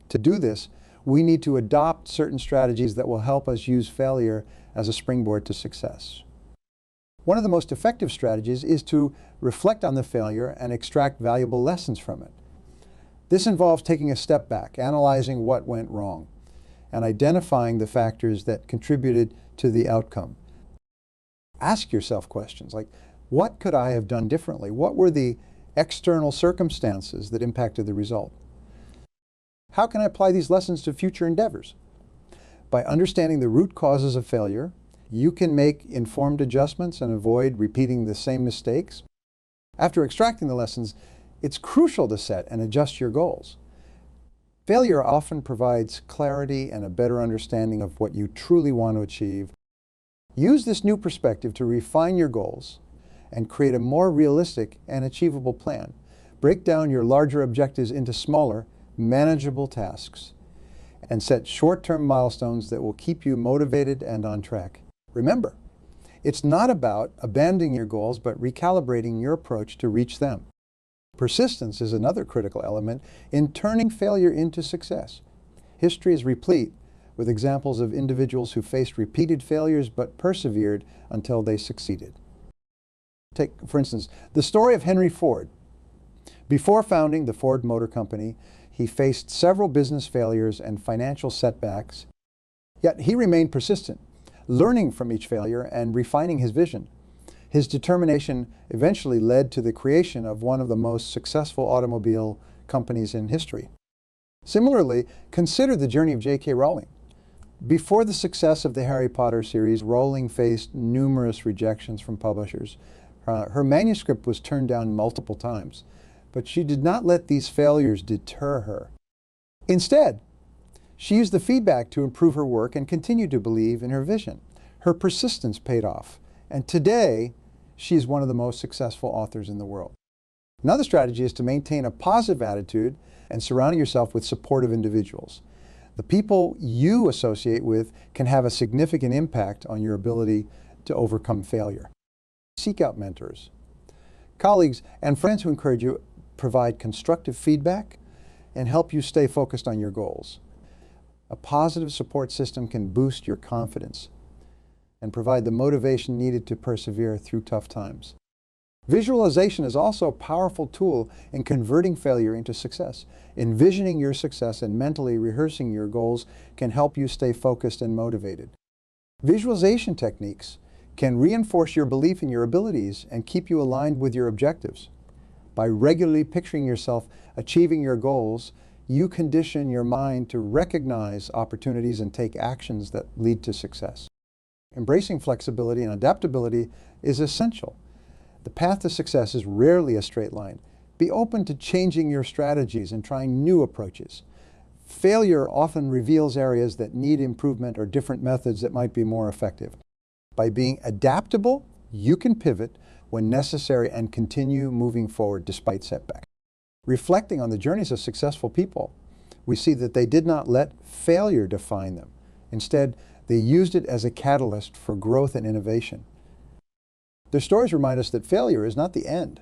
To do this, we need to adopt certain strategies that will help us use failure as a springboard to success. One of the most effective strategies is to reflect on the failure and extract valuable lessons from it. This involves taking a step back, analyzing what went wrong, and identifying the factors that contributed to the outcome. Ask yourself questions like, what could I have done differently? What were the external circumstances that impacted the result? How can I apply these lessons to future endeavors? By understanding the root causes of failure, you can make informed adjustments and avoid repeating the same mistakes. After extracting the lessons, it's crucial to set and adjust your goals. Failure often provides clarity and a better understanding of what you truly want to achieve. Use this new perspective to refine your goals and create a more realistic and achievable plan. Break down your larger objectives into smaller, manageable tasks, and set short-term milestones that will keep you motivated and on track. Remember, it's not about abandoning your goals, but recalibrating your approach to reach them. Persistence is another critical element in turning failure into success. History is replete with examples of individuals who faced repeated failures but persevered until they succeeded. Take, for instance, the story of Henry Ford. Before founding the Ford Motor Company, he faced several business failures and financial setbacks, yet he remained persistent, learning from each failure and refining his vision. His determination eventually led to the creation of one of the most successful automobile companies in history. Similarly, consider the journey of J.K. Rowling. Before the success of the Harry Potter series, Rowling faced numerous rejections from publishers. Her manuscript was turned down multiple times, but she did not let these failures deter her. Instead, she used the feedback to improve her work and continued to believe in her vision. Her persistence paid off, and today, she is one of the most successful authors in the world. Another strategy is to maintain a positive attitude and surrounding yourself with supportive individuals. The people you associate with can have a significant impact on your ability to overcome failure. Seek out mentors, colleagues, and friends who encourage you, provide constructive feedback, and help you stay focused on your goals. A positive support system can boost your confidence and provide the motivation needed to persevere through tough times. Visualization is also a powerful tool in converting failure into success. Envisioning your success and mentally rehearsing your goals can help you stay focused and motivated. Visualization techniques can reinforce your belief in your abilities and keep you aligned with your objectives. By regularly picturing yourself achieving your goals, you condition your mind to recognize opportunities and take actions that lead to success. Embracing flexibility and adaptability is essential. The path to success is rarely a straight line. Be open to changing your strategies and trying new approaches. Failure often reveals areas that need improvement or different methods that might be more effective. By being adaptable, you can pivot when necessary and continue moving forward despite setbacks. Reflecting on the journeys of successful people, we see that they did not let failure define them. Instead, they used it as a catalyst for growth and innovation. Their stories remind us that failure is not the end,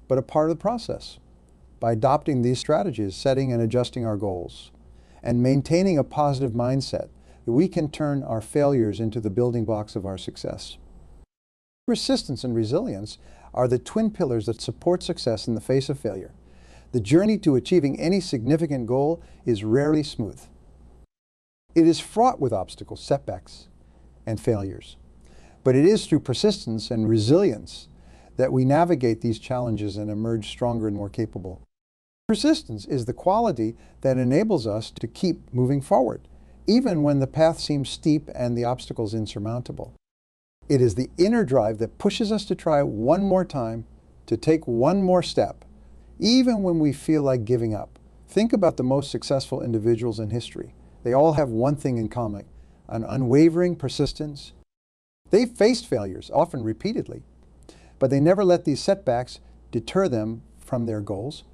but a part of the process. By adopting these strategies, setting and adjusting our goals, and maintaining a positive mindset, we can turn our failures into the building blocks of our success. Persistence and resilience are the twin pillars that support success in the face of failure. The journey to achieving any significant goal is rarely smooth. It is fraught with obstacles, setbacks, and failures. But it is through persistence and resilience that we navigate these challenges and emerge stronger and more capable. Persistence is the quality that enables us to keep moving forward, even when the path seems steep and the obstacles insurmountable. It is the inner drive that pushes us to try one more time, to take one more step, even when we feel like giving up. Think about the most successful individuals in history. They all have one thing in common: an unwavering persistence. They faced failures, often repeatedly, but they never let these setbacks deter them from their goals.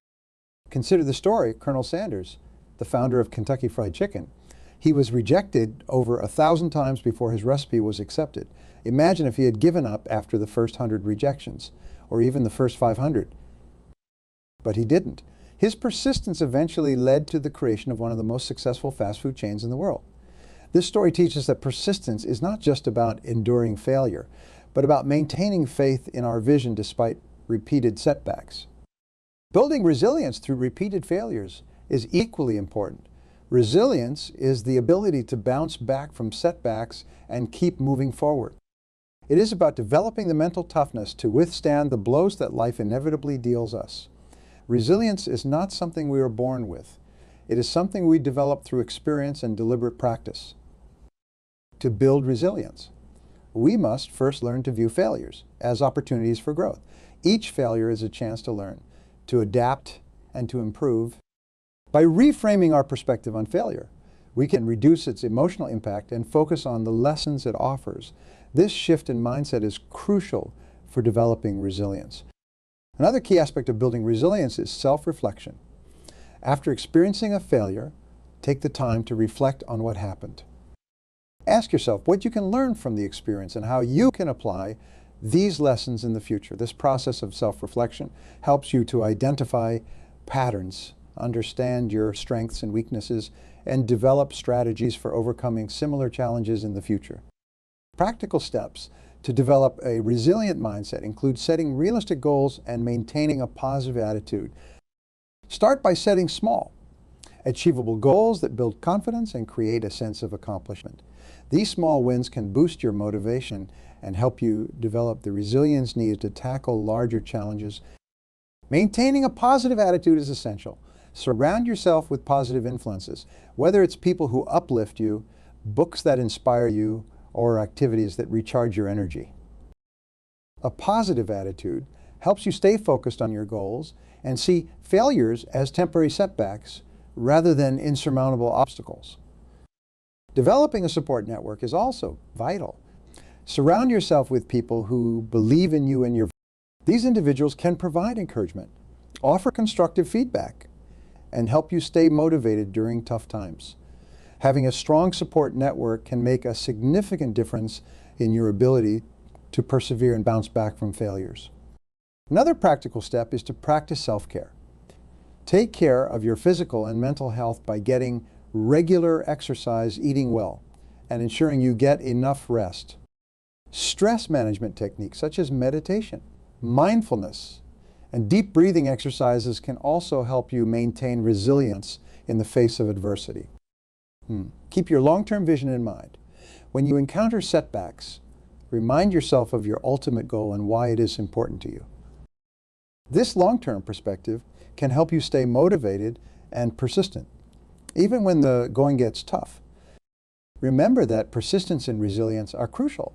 Consider the story of Colonel Sanders, the founder of Kentucky Fried Chicken. He was rejected over 1,000 times before his recipe was accepted. Imagine if he had given up after the first 100 rejections, or even the first 500. But he didn't. His persistence eventually led to the creation of one of the most successful fast food chains in the world. This story teaches that persistence is not just about enduring failure, but about maintaining faith in our vision despite repeated setbacks. Building resilience through repeated failures is equally important. Resilience is the ability to bounce back from setbacks and keep moving forward. It is about developing the mental toughness to withstand the blows that life inevitably deals us. Resilience is not something we are born with. It is something we develop through experience and deliberate practice. To build resilience, we must first learn to view failures as opportunities for growth. Each failure is a chance to learn, to adapt, and to improve. By reframing our perspective on failure, we can reduce its emotional impact and focus on the lessons it offers. This shift in mindset is crucial for developing resilience. Another key aspect of building resilience is self-reflection. After experiencing a failure, take the time to reflect on what happened. Ask yourself what you can learn from the experience and how you can apply these lessons in the future. This process of self-reflection helps you to identify patterns, understand your strengths and weaknesses, and develop strategies for overcoming similar challenges in the future. Practical steps to develop a resilient mindset include setting realistic goals and maintaining a positive attitude. Start by setting small, achievable goals that build confidence and create a sense of accomplishment. These small wins can boost your motivation and help you develop the resilience needed to tackle larger challenges. Maintaining a positive attitude is essential. Surround yourself with positive influences, whether it's people who uplift you, books that inspire you, or activities that recharge your energy. A positive attitude helps you stay focused on your goals and see failures as temporary setbacks rather than insurmountable obstacles. Developing a support network is also vital. Surround yourself with people who believe in you and your vision. These individuals can provide encouragement, offer constructive feedback, and help you stay motivated during tough times. Having a strong support network can make a significant difference in your ability to persevere and bounce back from failures. Another practical step is to practice self-care. Take care of your physical and mental health by getting regular exercise, eating well, and ensuring you get enough rest. Stress management techniques such as meditation, mindfulness, and deep breathing exercises can also help you maintain resilience in the face of adversity. Keep your long-term vision in mind. When you encounter setbacks, remind yourself of your ultimate goal and why it is important to you. This long-term perspective can help you stay motivated and persistent, even when the going gets tough. Remember that persistence and resilience are crucial.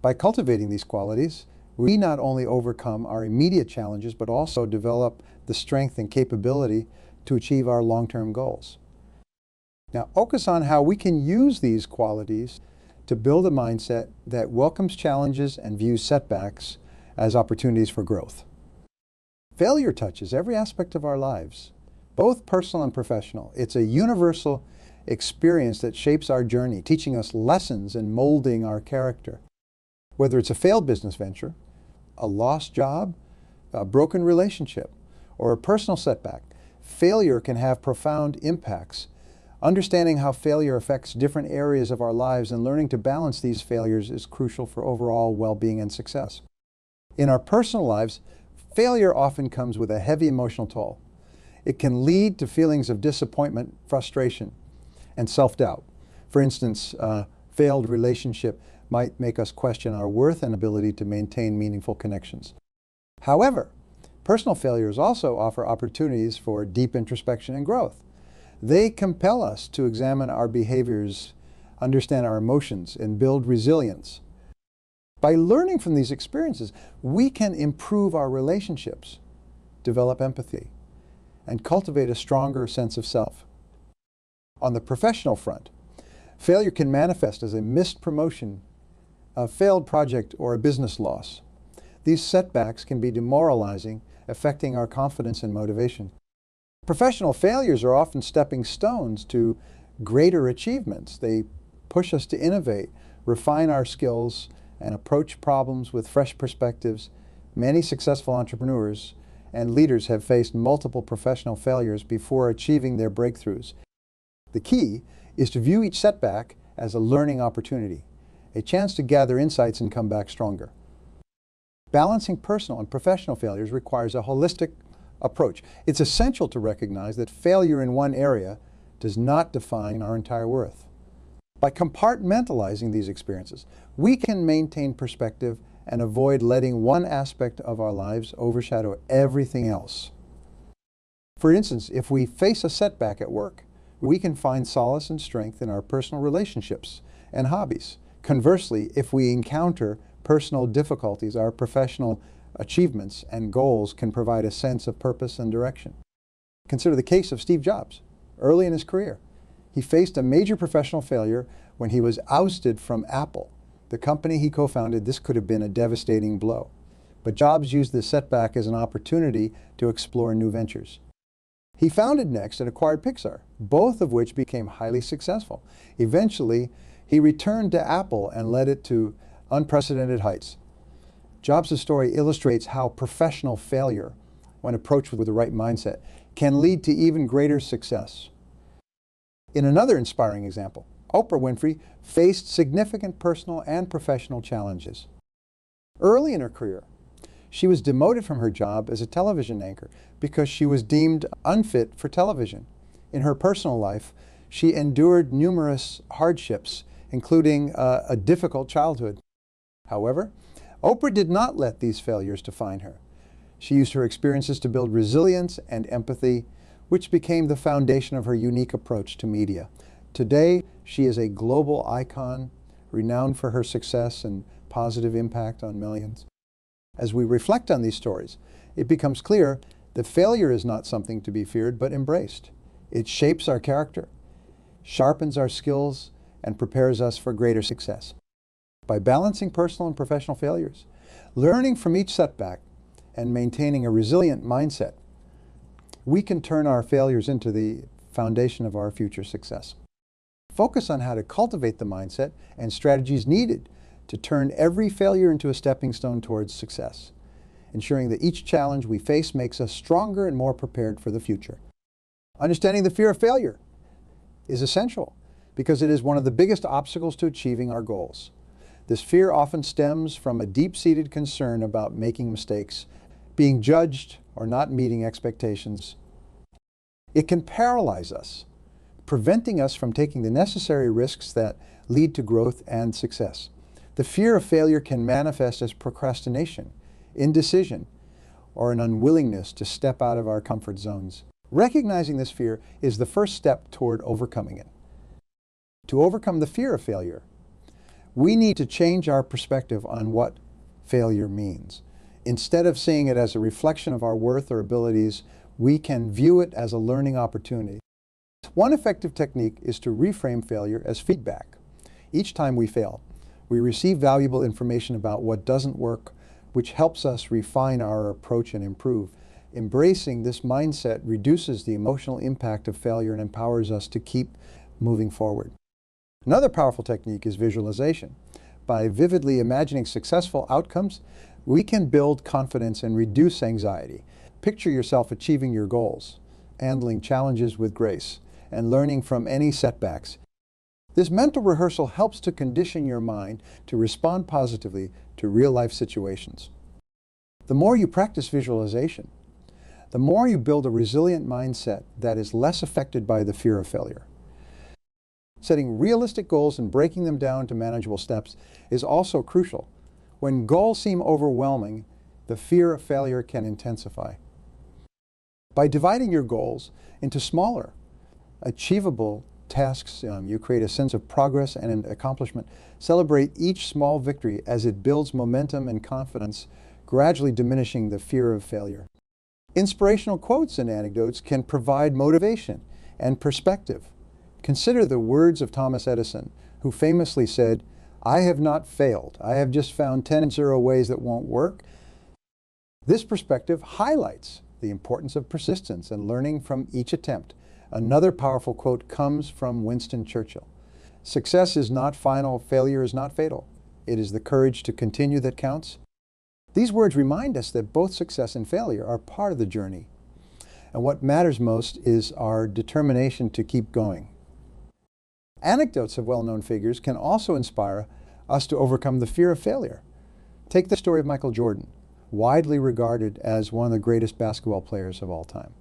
By cultivating these qualities, we not only overcome our immediate challenges, but also develop the strength and capability to achieve our long-term goals. Now, focus on how we can use these qualities to build a mindset that welcomes challenges and views setbacks as opportunities for growth. Failure touches every aspect of our lives, both personal and professional. It's a universal experience that shapes our journey, teaching us lessons and molding our character. Whether it's a failed business venture, a lost job, a broken relationship, or a personal setback, failure can have profound impacts. Understanding how failure affects different areas of our lives and learning to balance these failures is crucial for overall well-being and success. In our personal lives, failure often comes with a heavy emotional toll. It can lead to feelings of disappointment, frustration, and self-doubt. For instance, a failed relationship might make us question our worth and ability to maintain meaningful connections. However, personal failures also offer opportunities for deep introspection and growth. They compel us to examine our behaviors, understand our emotions, and build resilience. By learning from these experiences, we can improve our relationships, develop empathy, and cultivate a stronger sense of self. On the professional front, failure can manifest as a missed promotion, a failed project, or a business loss. These setbacks can be demoralizing, affecting our confidence and motivation. Professional failures are often stepping stones to greater achievements. They push us to innovate, refine our skills, and approach problems with fresh perspectives. Many successful entrepreneurs and leaders have faced multiple professional failures before achieving their breakthroughs. The key is to view each setback as a learning opportunity, a chance to gather insights and come back stronger. Balancing personal and professional failures requires a holistic approach. It's essential to recognize that failure in one area does not define our entire worth. By compartmentalizing these experiences, we can maintain perspective and avoid letting one aspect of our lives overshadow everything else. For instance, if we face a setback at work, we can find solace and strength in our personal relationships and hobbies. Conversely, if we encounter personal difficulties, our professional achievements and goals can provide a sense of purpose and direction. Consider the case of Steve Jobs. Early in his career, he faced a major professional failure when he was ousted from Apple, the company he co-founded. This could have been a devastating blow. But Jobs used this setback as an opportunity to explore new ventures. He founded Next and acquired Pixar, both of which became highly successful. Eventually, he returned to Apple and led it to unprecedented heights. Jobs' story illustrates how professional failure, when approached with the right mindset, can lead to even greater success. In another inspiring example, Oprah Winfrey faced significant personal and professional challenges. Early in her career, she was demoted from her job as a television anchor because she was deemed unfit for television. In her personal life, she endured numerous hardships, including a difficult childhood. However, Oprah did not let these failures define her. She used her experiences to build resilience and empathy, which became the foundation of her unique approach to media. Today, she is a global icon, renowned for her success and positive impact on millions. As we reflect on these stories, it becomes clear that failure is not something to be feared, but embraced. It shapes our character, sharpens our skills, and prepares us for greater success. By balancing personal and professional failures, learning from each setback, and maintaining a resilient mindset, we can turn our failures into the foundation of our future success. Focus on how to cultivate the mindset and strategies needed to turn every failure into a stepping stone towards success, ensuring that each challenge we face makes us stronger and more prepared for the future. Understanding the fear of failure is essential because it is one of the biggest obstacles to achieving our goals. This fear often stems from a deep-seated concern about making mistakes, being judged, or not meeting expectations. It can paralyze us, preventing us from taking the necessary risks that lead to growth and success. The fear of failure can manifest as procrastination, indecision, or an unwillingness to step out of our comfort zones. Recognizing this fear is the first step toward overcoming it. To overcome the fear of failure, we need to change our perspective on what failure means. Instead of seeing it as a reflection of our worth or abilities, we can view it as a learning opportunity. One effective technique is to reframe failure as feedback. Each time we fail, we receive valuable information about what doesn't work, which helps us refine our approach and improve. Embracing this mindset reduces the emotional impact of failure and empowers us to keep moving forward. Another powerful technique is visualization. By vividly imagining successful outcomes, we can build confidence and reduce anxiety. Picture yourself achieving your goals, handling challenges with grace, and learning from any setbacks. This mental rehearsal helps to condition your mind to respond positively to real-life situations. The more you practice visualization, the more you build a resilient mindset that is less affected by the fear of failure. Setting realistic goals and breaking them down to manageable steps is also crucial. When goals seem overwhelming, the fear of failure can intensify. By dividing your goals into smaller, achievable tasks, you create a sense of progress and accomplishment. Celebrate each small victory as it builds momentum and confidence, gradually diminishing the fear of failure. Inspirational quotes and anecdotes can provide motivation and perspective. Consider the words of Thomas Edison, who famously said, "I have not failed. I have just found 10 ways that won't work." This perspective highlights the importance of persistence and learning from each attempt. Another powerful quote comes from Winston Churchill. "Success is not final, failure is not fatal. It is the courage to continue that counts." These words remind us that both success and failure are part of the journey. And what matters most is our determination to keep going. Anecdotes of well-known figures can also inspire us to overcome the fear of failure. Take the story of Michael Jordan, widely regarded as one of the greatest basketball players of all time.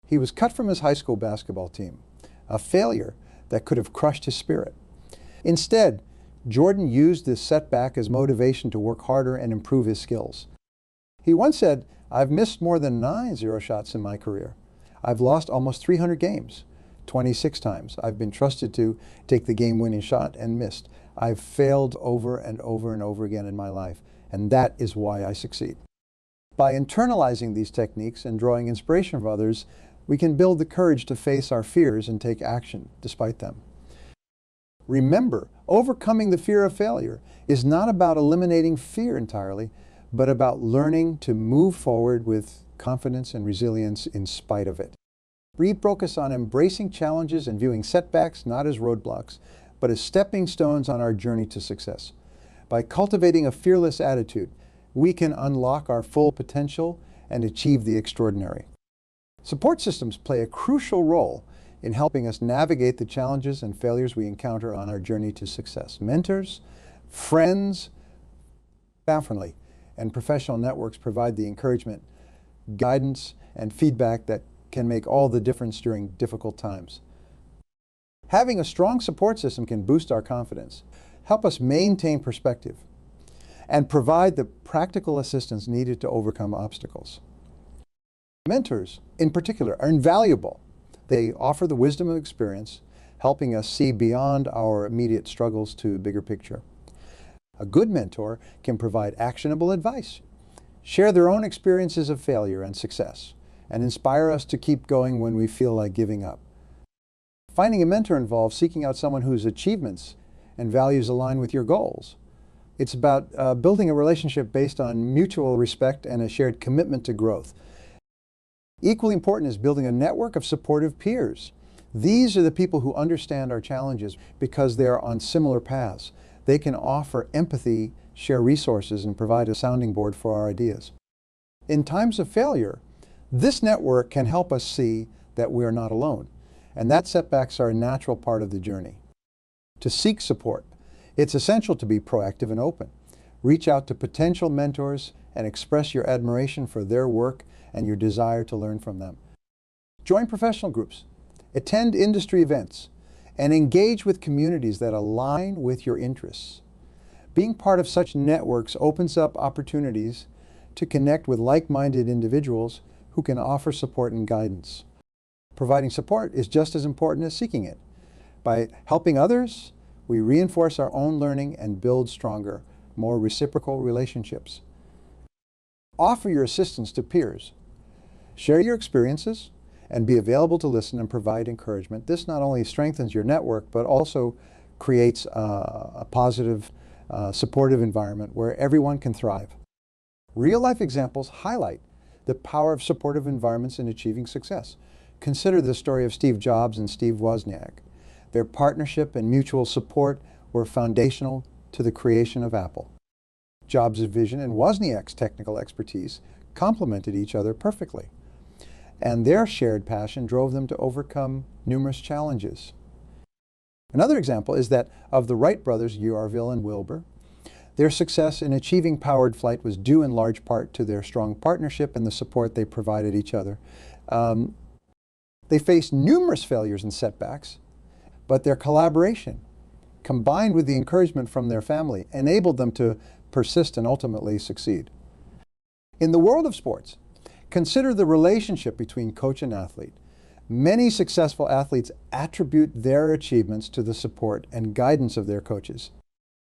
He was cut from his high school basketball team, a failure that could have crushed his spirit. Instead, Jordan used this setback as motivation to work harder and improve his skills. He once said, "I've missed more than 9 zero shots in my career. I've lost almost 300 games. 26 times. I've been trusted to take the game-winning shot and missed. I've failed over and over and over again in my life, and that is why I succeed." By internalizing these techniques and drawing inspiration from others, we can build the courage to face our fears and take action despite them. Remember, overcoming the fear of failure is not about eliminating fear entirely, but about learning to move forward with confidence and resilience in spite of it. Refocus on embracing challenges and viewing setbacks not as roadblocks, but as stepping stones on our journey to success. By cultivating a fearless attitude, we can unlock our full potential and achieve the extraordinary. Support systems play a crucial role in helping us navigate the challenges and failures we encounter on our journey to success. Mentors, friends, family, and professional networks provide the encouragement, guidance, and feedback that can make all the difference during difficult times. Having a strong support system can boost our confidence, help us maintain perspective, and provide the practical assistance needed to overcome obstacles. Mentors, in particular, are invaluable. They offer the wisdom of experience, helping us see beyond our immediate struggles to a bigger picture. A good mentor can provide actionable advice, share their own experiences of failure and success, and inspire us to keep going when we feel like giving up. Finding a mentor involves seeking out someone whose achievements and values align with your goals. It's about building a relationship based on mutual respect and a shared commitment to growth. Equally important is building a network of supportive peers. These are the people who understand our challenges because they are on similar paths. They can offer empathy, share resources, and provide a sounding board for our ideas. In times of failure, this network can help us see that we are not alone, and that setbacks are a natural part of the journey. To seek support, it's essential to be proactive and open. Reach out to potential mentors and express your admiration for their work and your desire to learn from them. Join professional groups, attend industry events, and engage with communities that align with your interests. Being part of such networks opens up opportunities to connect with like-minded individuals who can offer support and guidance. Providing support is just as important as seeking it. By helping others, we reinforce our own learning and build stronger, more reciprocal relationships. Offer your assistance to peers. Share your experiences and be available to listen and provide encouragement. This not only strengthens your network, but also creates a positive, supportive environment where everyone can thrive. Real-life examples highlight the power of supportive environments in achieving success. Consider the story of Steve Jobs and Steve Wozniak. Their partnership and mutual support were foundational to the creation of Apple. Jobs' vision and Wozniak's technical expertise complemented each other perfectly, and their shared passion drove them to overcome numerous challenges. Another example is that of the Wright brothers, Orville and Wilbur. Their success in achieving powered flight was due in large part to their strong partnership and the support they provided each other. They faced numerous failures and setbacks, but their collaboration, combined with the encouragement from their family, enabled them to persist and ultimately succeed. In the world of sports, consider the relationship between coach and athlete. Many successful athletes attribute their achievements to the support and guidance of their coaches.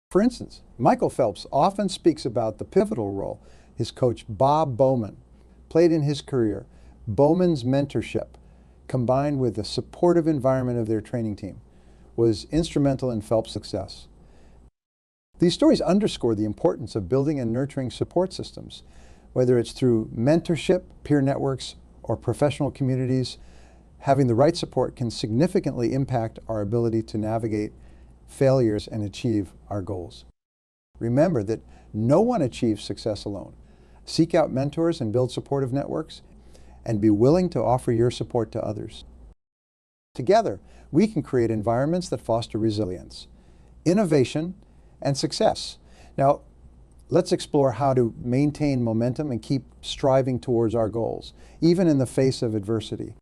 For instance, Michael Phelps often speaks about the pivotal role his coach Bob Bowman played in his career. Bowman's mentorship, combined with the supportive environment of their training team, was instrumental in Phelps' success. These stories underscore the importance of building and nurturing support systems, whether it's through mentorship, peer networks, or professional communities. Having the right support can significantly impact our ability to navigate failures and achieve our goals. Remember that no one achieves success alone. Seek out mentors and build supportive networks, and be willing to offer your support to others. Together, we can create environments that foster resilience, innovation, and success. Now, let's explore how to maintain momentum and keep striving towards our goals, even in the face of adversity.